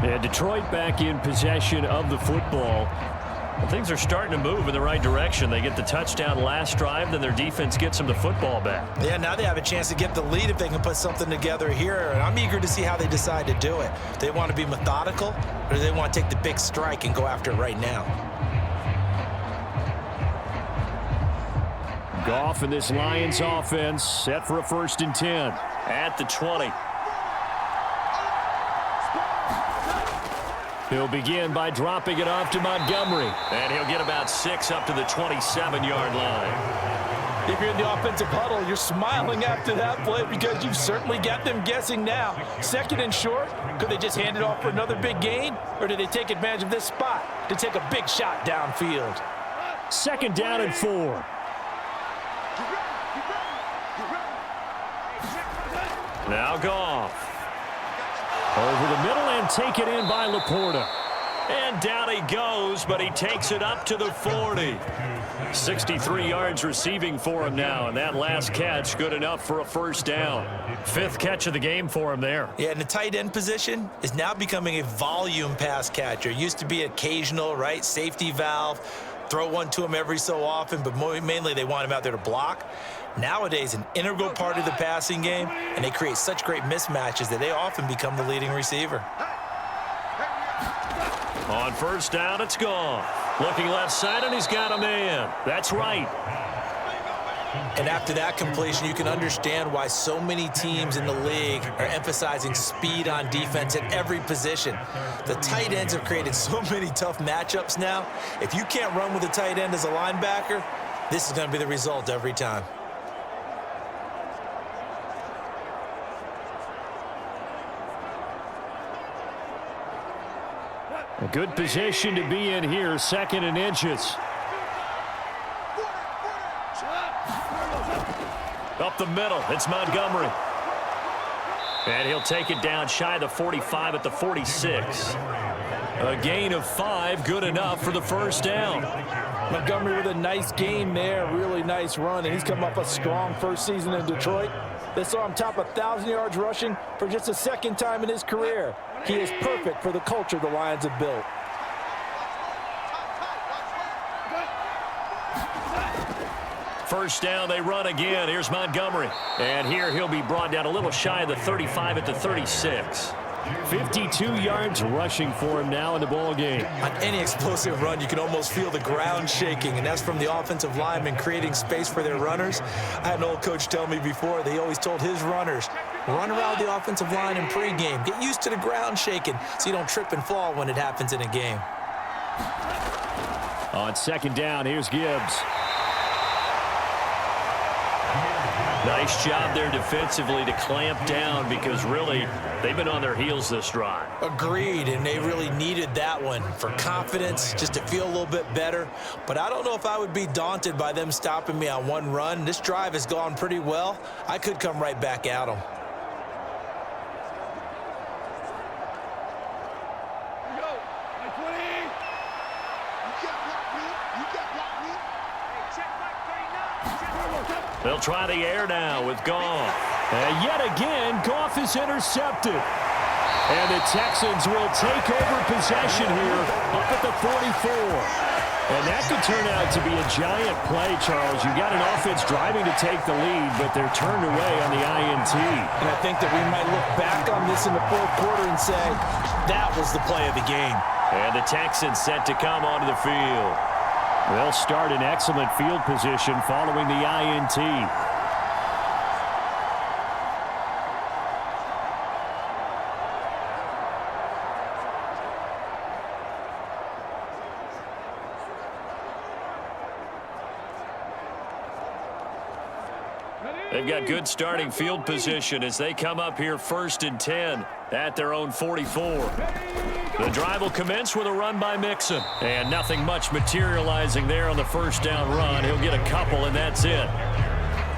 And Detroit back in possession of the football. Well, things are starting to move in the right direction. They get the touchdown last drive, then their defense gets them the football back. Yeah, now they have a chance to get the lead if they can put something together here. And I'm eager to see how they decide to do it. Do they want to be methodical, or do they want to take the big strike and go after it right now? Goff and this Lions offense set for a 1st and 10 at the 20. He'll begin by dropping it off to Montgomery. And he'll get about 6 up to the 27-yard line. If you're in the offensive huddle, you're smiling after that play because you've certainly got them guessing now. Second and short, could they just hand it off for another big gain? Or did they take advantage of this spot to take a big shot downfield? Second down and 4. Now Goff. Over the middle and taken in by Laporta. And down he goes, but he takes it up to the 40. 63 yards receiving for him now, and that last catch good enough for a first down. 5th catch of the game for him there. Yeah, and the tight end position is now becoming a volume pass catcher. Used to be occasional, right? Safety valve. Throw one to him every so often, but mainly they want him out there to block. Nowadays, an integral part of the passing game, and they create such great mismatches that they often become the leading receiver. On first down, it's gone. Looking left side, and he's got a man. That's right. And after that completion, you can understand why so many teams in the league are emphasizing speed on defense at every position. The tight ends have created so many tough matchups now. If you can't run with a tight end as a linebacker, this is going to be the result every time. A good position to be in here, 2nd and inches. Up the middle, it's Montgomery. And he'll take it down shy of the 45 at the 46. A gain of 5, good enough for the first down. Montgomery with a nice game there, really nice run, and he's come up a strong first season in Detroit. They saw him top 1,000 yards rushing for just a second time in his career. He is perfect for the culture the Lions have built. First down, they run again. Here's Montgomery. And here he'll be brought down a little shy of the 35 at the 36. 52 yards rushing for him now in the ball game. On any explosive run, you can almost feel the ground shaking, and that's from the offensive linemen creating space for their runners. I had an old coach tell me before, they always told his runners, run around the offensive line in pregame. Get used to the ground shaking so you don't trip and fall when it happens in a game. On second down, here's Gibbs. Nice job there defensively to clamp down because really they've been on their heels this drive. Agreed, and they really needed that one for confidence, just to feel a little bit better. But I don't know if I would be daunted by them stopping me on one run. This drive has gone pretty well. I could come right back at them. They'll try the air now with Goff. And yet again, Goff is intercepted. And the Texans will take over possession here up at the 44. And that could turn out to be a giant play, Charles. You got an offense driving to take the lead, but they're turned away on the INT. And I think that we might look back on this in the fourth quarter and say, that was the play of the game. And the Texans set to come onto the field. They'll start in excellent field position following the INT. They've got good starting field position as they come up here 1st and 10 at their own 44. The drive will commence with a run by Mixon. And nothing much materializing there on the first down run. He'll get a couple, and that's it.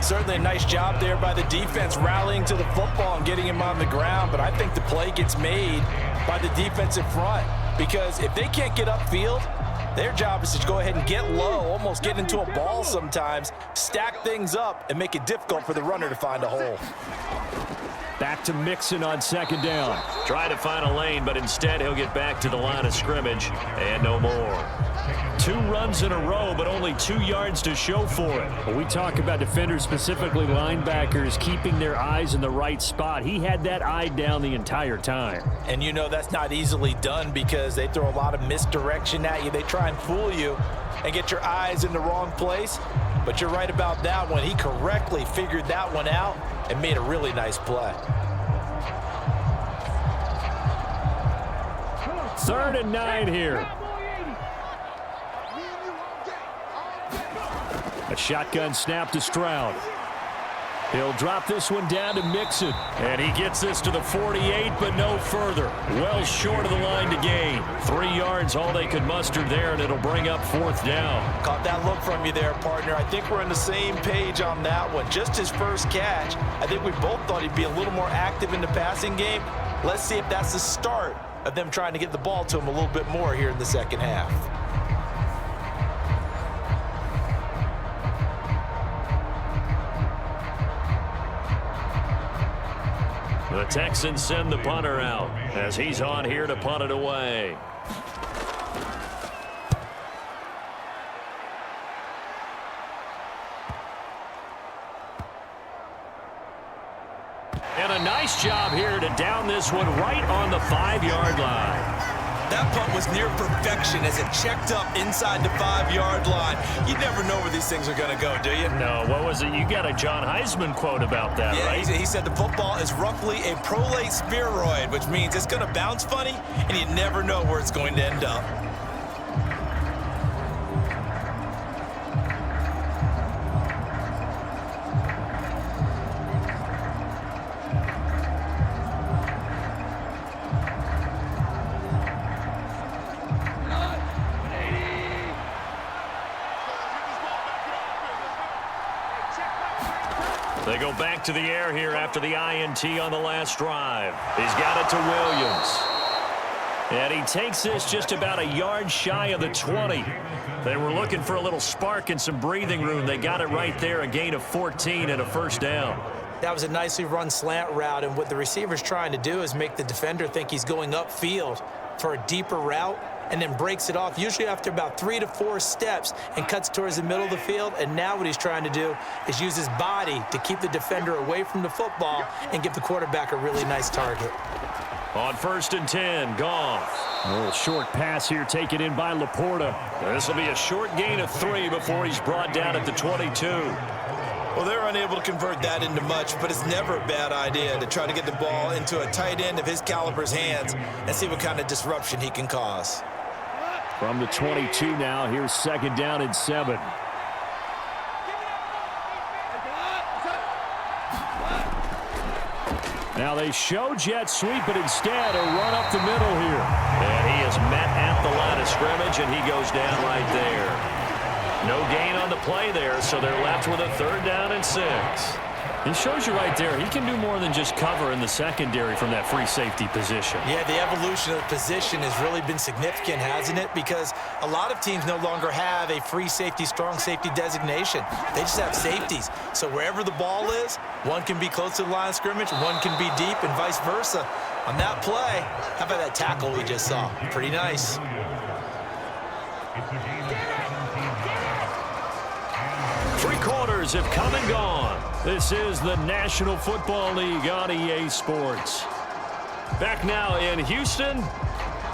Certainly a nice job there by the defense rallying to the football and getting him on the ground. But I think the play gets made by the defensive front. Because if they can't get upfield, their job is to go ahead and get low, almost get into a ball sometimes, stack things up, and make it difficult for the runner to find a hole. Back to Mixon on second down. Try to find a lane, but instead he'll get back to the line of scrimmage and no more. 2 runs in a row, but only 2 yards to show for it. When we talk about defenders, specifically linebackers, keeping their eyes in the right spot, he had that eye down the entire time. And you know that's not easily done because they throw a lot of misdirection at you. They try and fool you and get your eyes in the wrong place. But you're right about that one. He correctly figured that one out and made a really nice play. 3rd and 9 here. A shotgun snap to Stroud. He'll drop this one down to Mixon. And he gets this to the 48, but no further. Well short of the line to gain. 3 yards, all they could muster there, and it'll bring up 4th down. Caught that look from you there, partner. I think we're on the same page on that one. Just his first catch. I think we both thought he'd be a little more active in the passing game. Let's see if that's the start of them trying to get the ball to him a little bit more here in the second half. The Texans send the punter out as he's on here to punt it away. And a nice job here to down this one right on the 5-yard line. That punt was near perfection as it checked up inside the 5-yard line. You never know where these things are going to go, do you? No, what was it? You got a John Heisman quote about that, right? Yeah, he said the football is roughly a prolate spheroid, which means it's going to bounce funny, and you never know where it's going to end up. They go back to the air here after the INT on the last drive. He's got it to Williams. And he takes this just about a yard shy of the 20. They were looking for a little spark and some breathing room. They got it right there, a gain of 14 and a 1st down. That was a nicely run slant route, and what the receiver's trying to do is make the defender think he's going upfield for a deeper route, and then breaks it off, usually after about 3 to 4 steps, and cuts towards the middle of the field. And now what he's trying to do is use his body to keep the defender away from the football and give the quarterback a really nice target. On 1st and 10, Goff. A little short pass here taken in by Laporta. This will be a short gain of 3 before he's brought down at the 22. Well, they're unable to convert that into much, but it's never a bad idea to try to get the ball into a tight end of his caliber's hands and see what kind of disruption he can cause. From the 22 now, here's 2nd down and 7. Now they show jet sweep, but instead a run up the middle here. And he is met at the line of scrimmage, and he goes down right there. No gain on the play there, so they're left with a 3rd down and 6. It shows you right there, he can do more than just cover in the secondary from that free safety position. Yeah, the evolution of the position has really been significant, hasn't it? Because a lot of teams no longer have a free safety, strong safety designation. They just have safeties. So wherever the ball is, one can be close to the line of scrimmage, one can be deep, and vice versa. On that play, how about that tackle we just saw? Pretty nice. 3 quarters have come and gone. This is the National Football League on EA Sports. Back now in Houston.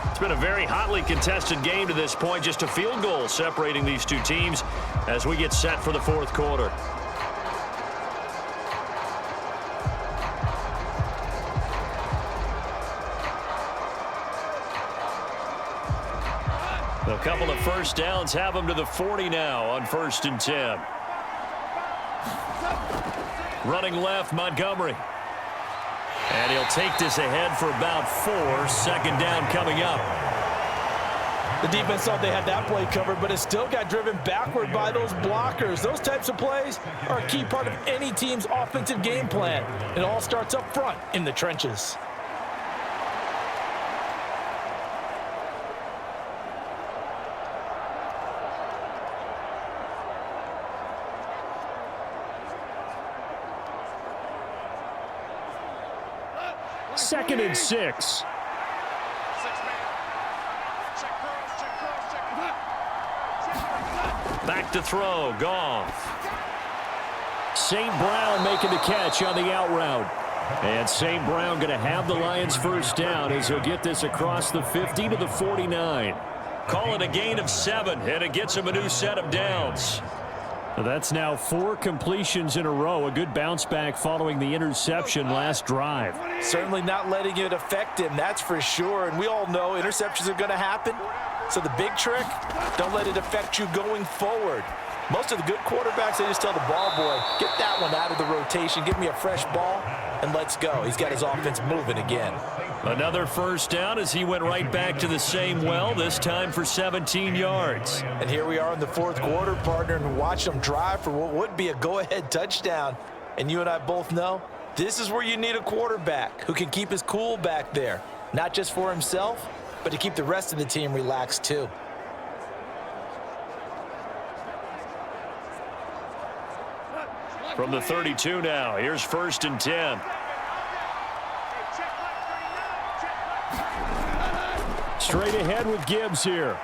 It's been a very hotly contested game to this point. Just a field goal separating these two teams as we get set for the 4th quarter. A couple of 1st downs have them to the 40 now on 1st and 10. Running left, Montgomery. And he'll take this ahead for about 4. 2nd down coming up. The defense thought they had that play covered, but it still got driven backward by those blockers. Those types of plays are a key part of any team's offensive game plan. It all starts up front in the trenches. Second and 6. Back to throw, Goff. St. Brown making the catch on the out route. And St. Brown going to have the Lions 1st down as he'll get this across the 50 to the 49. Call it a gain of 7, and it gets him a new set of downs. That's now 4 completions in a row. A good bounce back following the interception last drive. Certainly not letting it affect him, that's for sure. And we all know interceptions are going to happen. So the big trick, don't let it affect you going forward. Most of the good quarterbacks, they just tell the ball boy, get that one out of the rotation, give me a fresh ball, and let's go. He's got his offense moving again. Another first down as he went right back to the same well, this time for 17 yards. And here we are in the fourth quarter, partner, and watch them drive for what would be a go-ahead touchdown. And you and I both know this is where you need a quarterback who can keep his cool back there, not just for himself, but to keep the rest of the team relaxed too. From the 32 now, here's 1st and 10. Straight ahead with Gibbs here.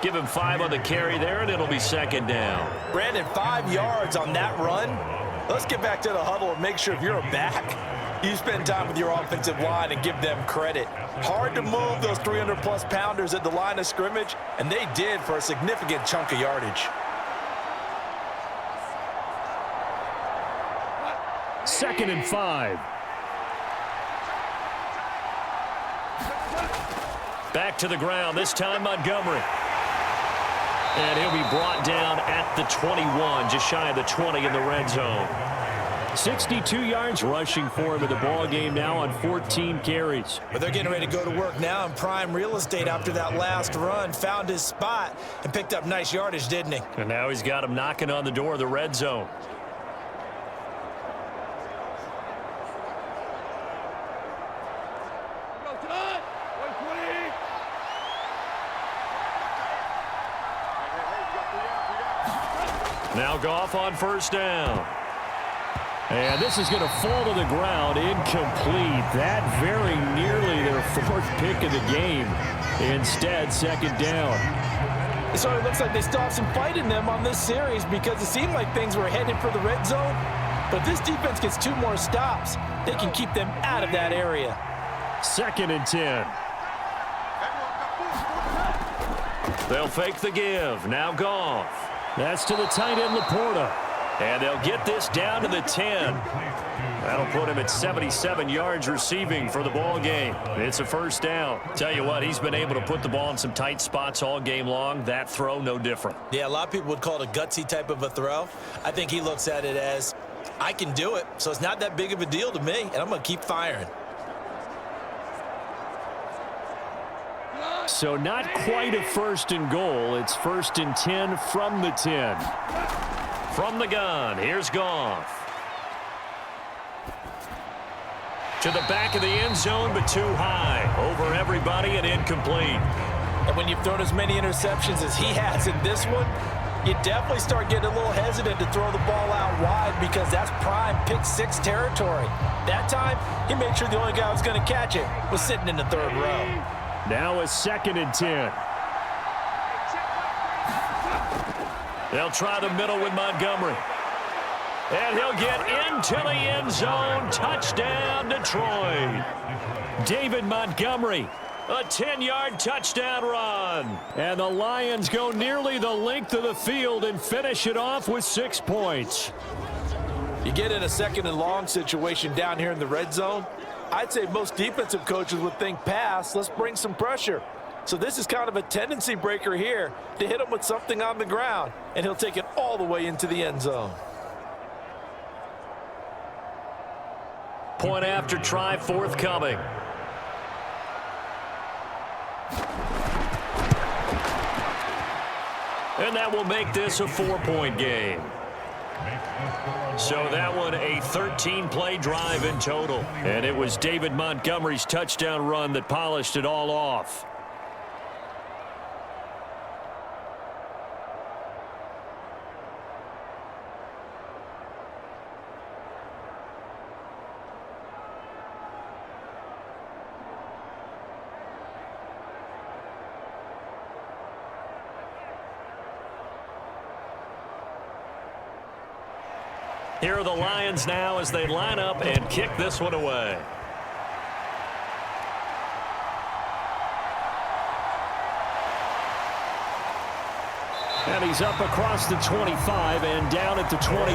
Give him 5 on the carry there, and it'll be 2nd down. Brandon, 5 yards on that run. Let's get back to the huddle and make sure if you're a back, you spend time with your offensive line and give them credit. Hard to move those 300-plus pounders at the line of scrimmage, and they did for a significant chunk of yardage. 2nd and 5. Back to the ground, this time Montgomery. And he'll be brought down at the 21, just shy of the 20 in the red zone. 62 yards rushing for him in the ball game now on 14 carries. But they're getting ready to go to work now in prime real estate after that last run. Found his spot and picked up nice yardage, didn't he? And now he's got him knocking on the door of the red zone. Now Goff on 1st down. And this is going to fall to the ground, incomplete. That very nearly their 4th pick of the game. Instead, 2nd down. So it looks like they still have some fight in them on this series because it seemed like things were headed for the red zone. But this defense gets 2 more stops. They can keep them out of that area. 2nd and 10. They'll fake the give. Now Goff. That's to the tight end, Laporta. And they'll get this down to the 10. That'll put him at 77 yards receiving for the ball game. It's a 1st down. Tell you what, he's been able to put the ball in some tight spots all game long. That throw, no different. Yeah, a lot of people would call it a gutsy type of a throw. I think he looks at it as, I can do it, so it's not that big of a deal to me, and I'm going to keep firing. So not quite a 1st and goal. It's 1st and 10 from the 10. From the gun, here's Goff. To the back of the end zone, but too high. Over everybody and incomplete. And when you've thrown as many interceptions as he has in this one, you definitely start getting a little hesitant to throw the ball out wide because that's prime pick 6 territory. That time, he made sure the only guy who was going to catch it was sitting in the 3rd row. Now a 2nd and 10. They'll try the middle with Montgomery. And he'll get into the end zone. Touchdown, Detroit. David Montgomery, a 10-yard touchdown run. And the Lions go nearly the length of the field and finish it off with 6 points. You get in a 2nd and long situation down here in the red zone, I'd say most defensive coaches would think pass, let's bring some pressure. So this is kind of a tendency breaker here to hit him with something on the ground, and he'll take it all the way into the end zone. Point after try forthcoming. And that will make this a 4-point game. So that one a 13-play drive in total. And it was David Montgomery's touchdown run that polished it all off. Here are the Lions now as they line up and kick this one away. And he's up across the 25 and down at the 28.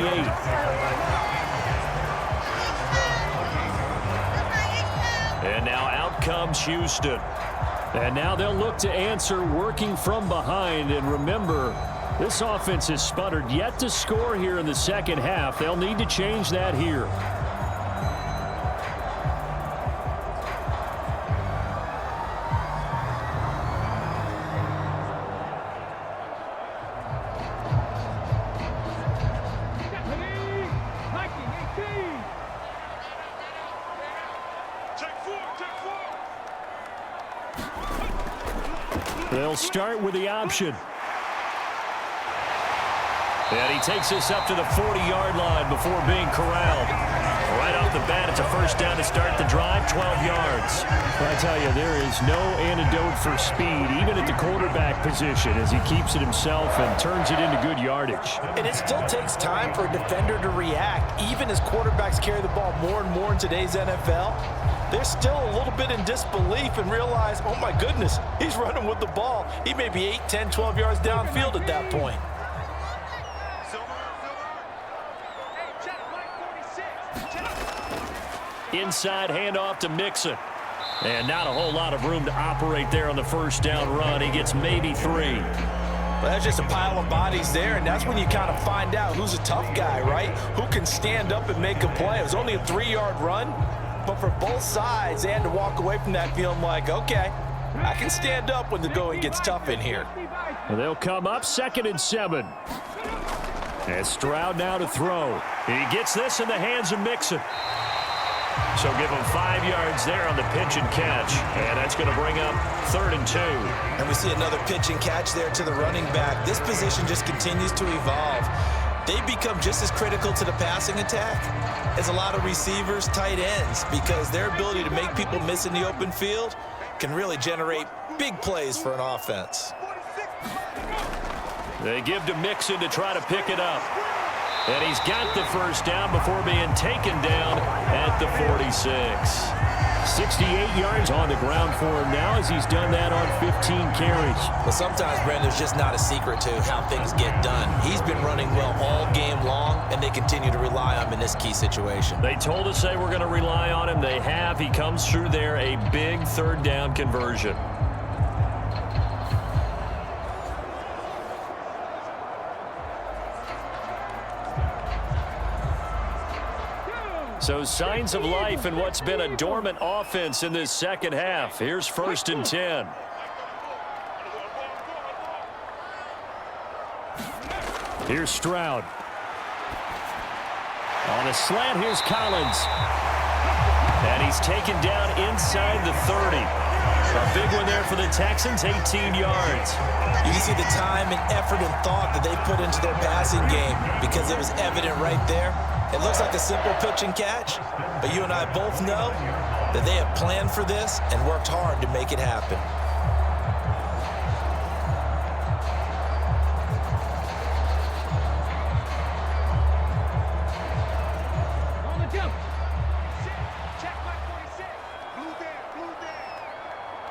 And now out comes Houston. And now they'll look to answer working from behind. And remember, this offense has sputtered yet to score here in the second half. They'll need to change that here. They'll start with the option. And he takes this up to the 40-yard line before being corralled. Right off the bat, it's a first down to start the drive, 12 yards. I tell you, there is no antidote for speed, even at the quarterback position, as he keeps it himself and turns it into good yardage. And it still takes time for a defender to react, even as quarterbacks carry the ball more and more in today's NFL. They're still a little bit in disbelief and realize, oh my goodness, he's running with the ball. He may be 8, 10, 12 yards downfield at that point. Inside handoff to Mixon. And not a whole lot of room to operate there on the first down run. He gets maybe 3. Well, that's just a pile of bodies there, and that's when you kind of find out who's a tough guy, right? Who can stand up and make a play. It was only a 3-yard run, but for both sides, they had to walk away from that feeling like, okay, I can stand up when the going gets tough in here. And they'll come up 2nd and 7. And Stroud now to throw. And he gets this in the hands of Mixon. So give him 5 yards there on the pitch and catch. And that's going to bring up 3rd and 2. And we see another pitch and catch there to the running back. This position just continues to evolve. They become just as critical to the passing attack as a lot of receivers, tight ends, because their ability to make people miss in the open field can really generate big plays for an offense. They give to Mixon to try to pick it up. And he's got the first down before being taken down at the 46. 68 yards on the ground for him now as he's done that on 15 carries. Well, sometimes, Brandon, there's just not a secret to how things get done. He's been running well all game long, and they continue to rely on him in this key situation. They told us they were going to rely on him. They have. He comes through there, a big 3rd down conversion. So signs of life in what's been a dormant offense in this second half. Here's 1st and 10. Here's Stroud. On a slant, here's Collins. And he's taken down inside the 30. A big one there for the Texans, 18 yards. You can see the time and effort and thought that they put into their passing game because it was evident right there. It looks like a simple pitch and catch, but you and I both know that they have planned for this and worked hard to make it happen. On the jump. Check my 46. Blue down.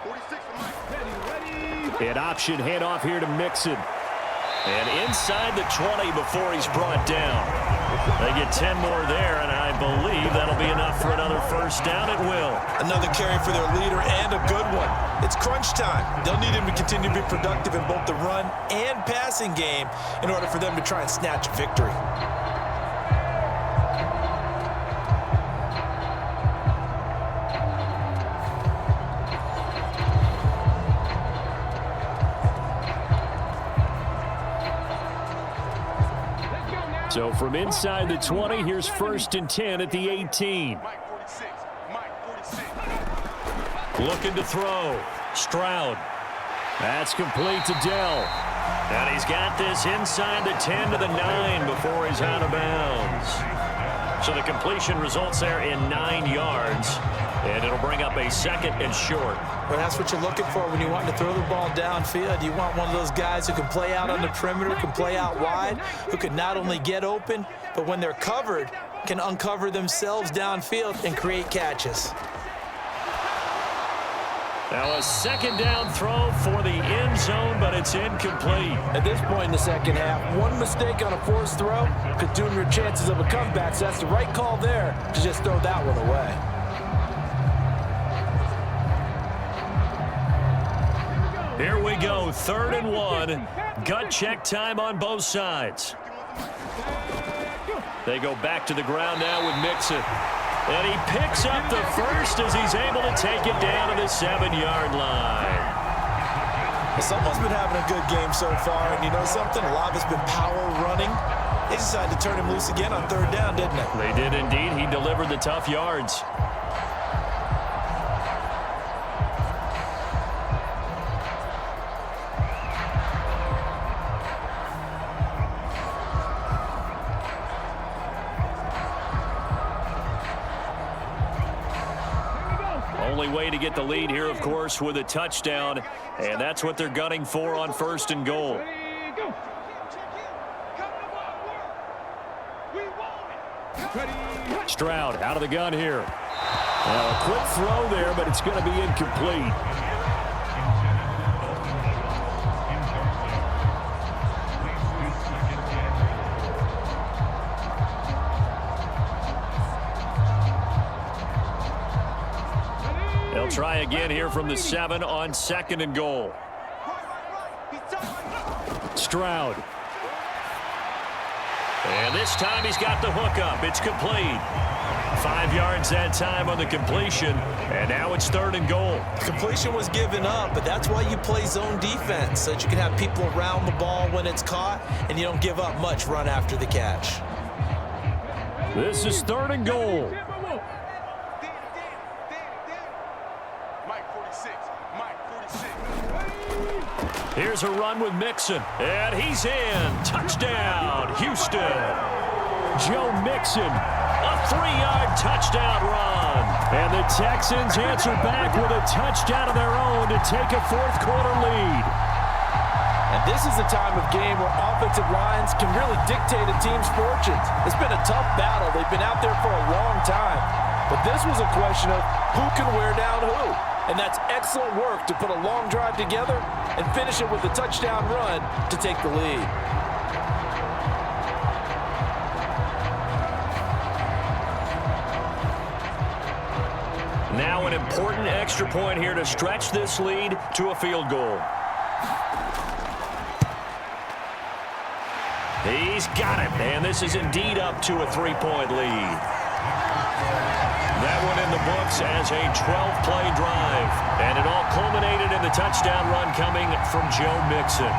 46 for Mike. Ready. An option handoff here to Mixon. And inside the 20 before he's brought down. They get 10 more there, and I believe that'll be enough for another first down. It will. Another carry for their leader and a good one. It's crunch time. They'll need him to continue to be productive in both the run and passing game in order for them to try and snatch a victory. So from inside the 20, here's 1st and 10 at the 18. Mike 46. Mike 46. Looking to throw. Stroud. That's complete to Dell. And he's got this inside the 10 to the 9 before he's out of bounds. So the completion results there in 9 yards. And it'll bring up a 2nd and short. Well, that's what you're looking for when you want to throw the ball downfield. You want one of those guys who can play out on the perimeter, can play out wide, who can not only get open, but when they're covered, can uncover themselves downfield and create catches. Now a 2nd down throw for the end zone, but it's incomplete. At this point in the second half, one mistake on a forced throw could doom your chances of a comeback. So that's the right call there to just throw that one away. Here we go, 3rd and 1. Gut check time on both sides. They go back to the ground now with Mixon. And he picks up the first as he's able to take it down to the 7-yard line. Someone's been having a good game so far, and you know something? A lot of it's been power running. They decided to turn him loose again on 3rd down, didn't they? They did indeed. He delivered the tough yards. Only way to get the lead here, of course, with a touchdown, and that's what they're gunning for on 1st and goal. Stroud out of the gun here. Now a quick throw there, but it's going to be incomplete. They'll try again here from the 7 on 2nd and goal. Stroud. And this time he's got the hook up. It's complete. 5 yards that time on the completion. And now it's 3rd and goal. Completion was given up, but that's why you play zone defense, so that you can have people around the ball when it's caught, and you don't give up much run after the catch. This is 3rd and goal. Mike 46. Mike 46. Here's a run with Mixon, and he's in. Touchdown, Houston. Joe Mixon, a 3-yard touchdown run. And the Texans answer back with a touchdown of their own to take a 4th quarter lead. And this is the time of game where offensive lines can really dictate a team's fortunes. It's been a tough battle. They've been out there for a long time. But this was a question of who can wear down who. And that's excellent work to put a long drive together and finish it with a touchdown run to take the lead. Now an important extra point here to stretch this lead to a field goal. He's got it, and this is indeed up to a 3-point lead. That one in the books as a 12-play drive. And it all culminated in the touchdown run coming from Joe Mixon.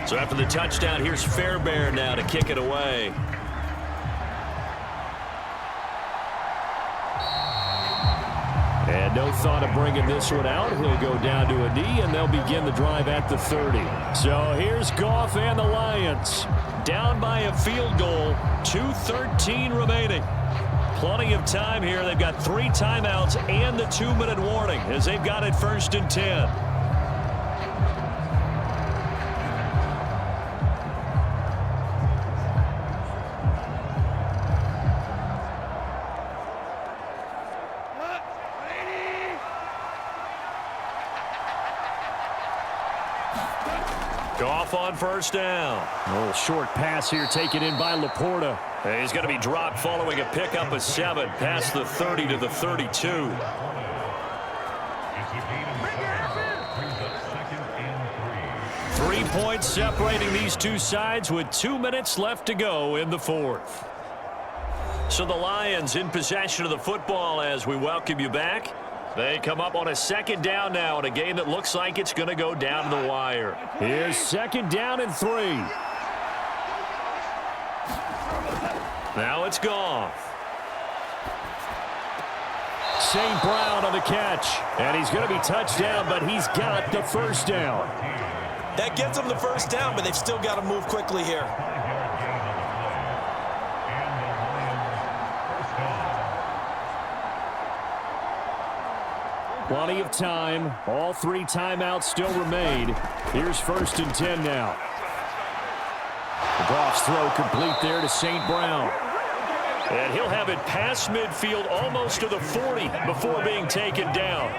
So after the touchdown, here's Fairbairn now to kick it away. And no thought of bringing this one out. He'll go down to a knee, and they'll begin the drive at the 30. So here's Goff and the Lions. Down by a field goal, 2:13 remaining. Plenty of time here. They've got 3 timeouts and the 2-minute warning as they've got it 1st and 10. Goff on 1st down. A little short pass here taken in by Laporta. And he's going to be dropped following a pickup of 7 past the 30 to the 32. 3 points separating these two sides with 2 minutes left to go in the 4th. So the Lions in possession of the football as we welcome you back. They come up on a 2nd down now in a game that looks like it's going to go down to the wire. Here's 2nd down and 3. Now it's Goff. St. Brown on the catch. And he's going to be touched down, but he's got the 1st down. That gets them the 1st down, but they've still got to move quickly here. Plenty of time. All 3 timeouts still remain. Here's 1st and 10 now. Goff's throw complete there to St. Brown. And he'll have it past midfield almost to the 40 before being taken down.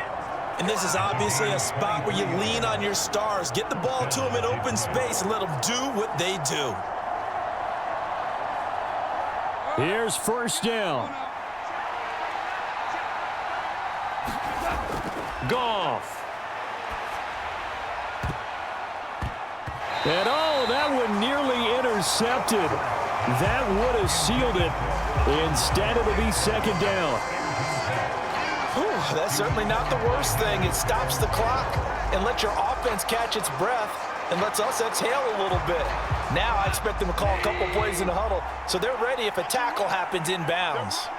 And this is obviously a spot where you lean on your stars. Get the ball to them in open space and let them do what they do. Here's 1st down. Goff. And oh, that one nearly intercepted. That would have sealed it. Instead, it'll be 2nd down. Whew, that's certainly not the worst thing. It stops the clock and lets your offense catch its breath and lets us exhale a little bit. Now I expect them to call a couple plays in the huddle so they're ready if a tackle happens inbounds.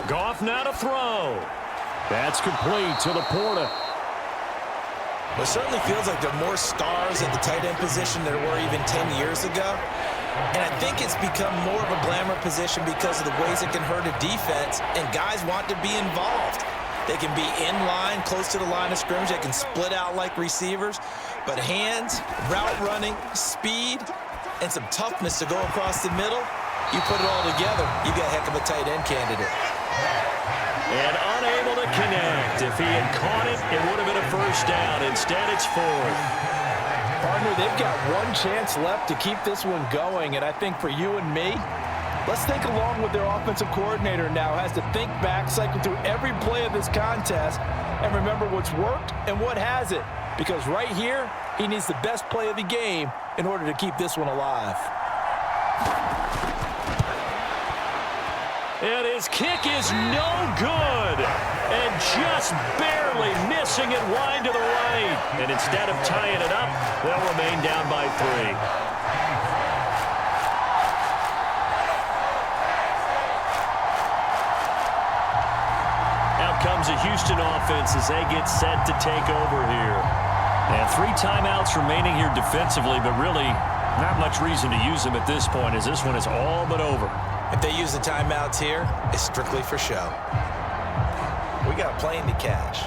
Goff now to throw. That's complete to Laporta. It certainly feels like there are more stars at the tight end position than there were even 10 years ago. And I think it's become more of a glamour position because of the ways it can hurt a defense, and guys want to be involved. They can be in line, close to the line of scrimmage. They can split out like receivers. But hands, route running, speed, and some toughness to go across the middle, you put it all together, you got a heck of a tight end candidate. And unable to connect. If he had caught it, it would have been a 1st down. Instead, it's 4th. Partner, they've got one chance left to keep this one going, and I think for you and me, let's think along with their offensive coordinator now. Has to think back, cycle through every play of this contest, and remember what's worked and what hasn't. Because right here, he needs the best play of the game in order to keep this one alive. And his kick is no good. And just barely missing it wide to the right. And instead of tying it up, they'll remain down by 3. Out comes a Houston offense as they get set to take over here. And 3 timeouts remaining here defensively, but really not much reason to use them at this point as this one is all but over. If they use the timeouts here, it's strictly for show. We got a plane to catch.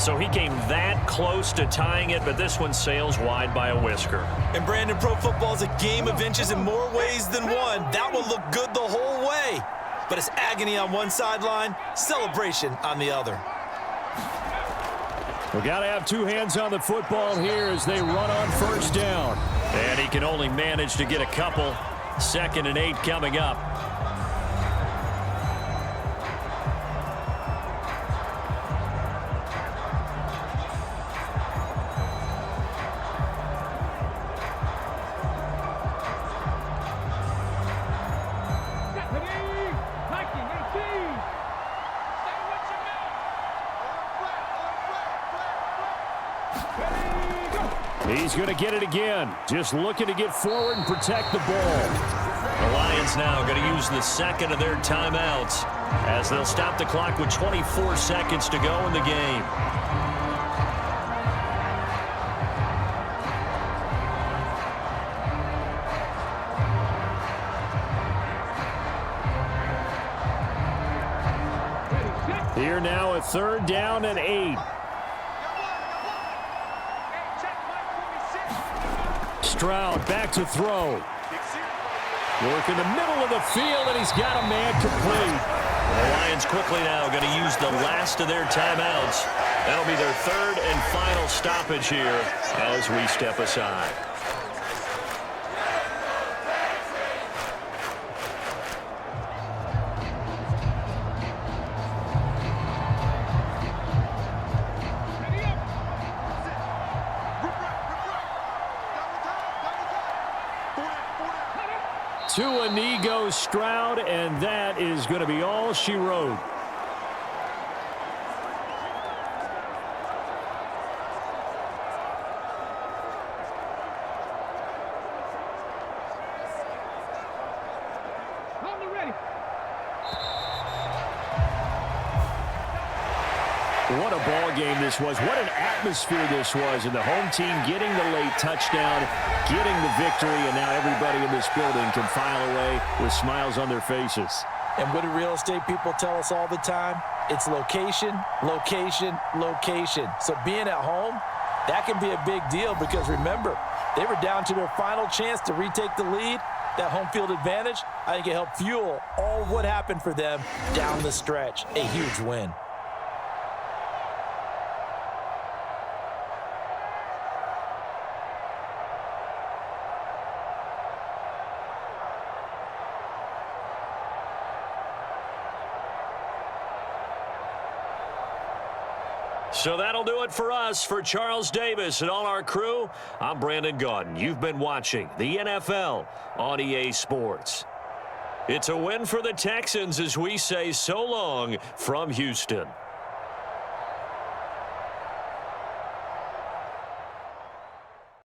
So he came that close to tying it, but this one sails wide by a whisker. And Brandon, pro football is a game of inches in more ways than one. That will look good the whole way. But it's agony on one sideline, celebration on the other. We got to have 2 hands on the football here as they run on 1st down. And he can only manage to get a couple. 2nd and 8 coming up. He's going to get it again. Just looking to get forward and protect the ball. The Lions now going to use the 2nd of their timeouts as they'll stop the clock with 24 seconds to go in the game. Here now a 3rd down and 8. Stroud back to throw. Work in the middle of the field, and he's got a man complete. The Lions quickly now going to use the last of their timeouts. That'll be their 3rd and final stoppage here as we step aside. To a knee goes Stroud, and that is going to be all she wrote. What a ball game this was. What an atmosphere this was. And the home team getting the late touchdown, getting the victory, and now everybody in this building can file away with smiles on their faces. And what do real estate people tell us all the time? It's location, location, location. So being at home, that can be a big deal because remember, they were down to their final chance to retake the lead. That home field advantage, I think it helped fuel all of what happened for them down the stretch. A huge win. So that'll do it for us. For Charles Davis and all our crew, I'm Brandon Gaudin. You've been watching the NFL on EA Sports. It's a win for the Texans as we say so long from Houston.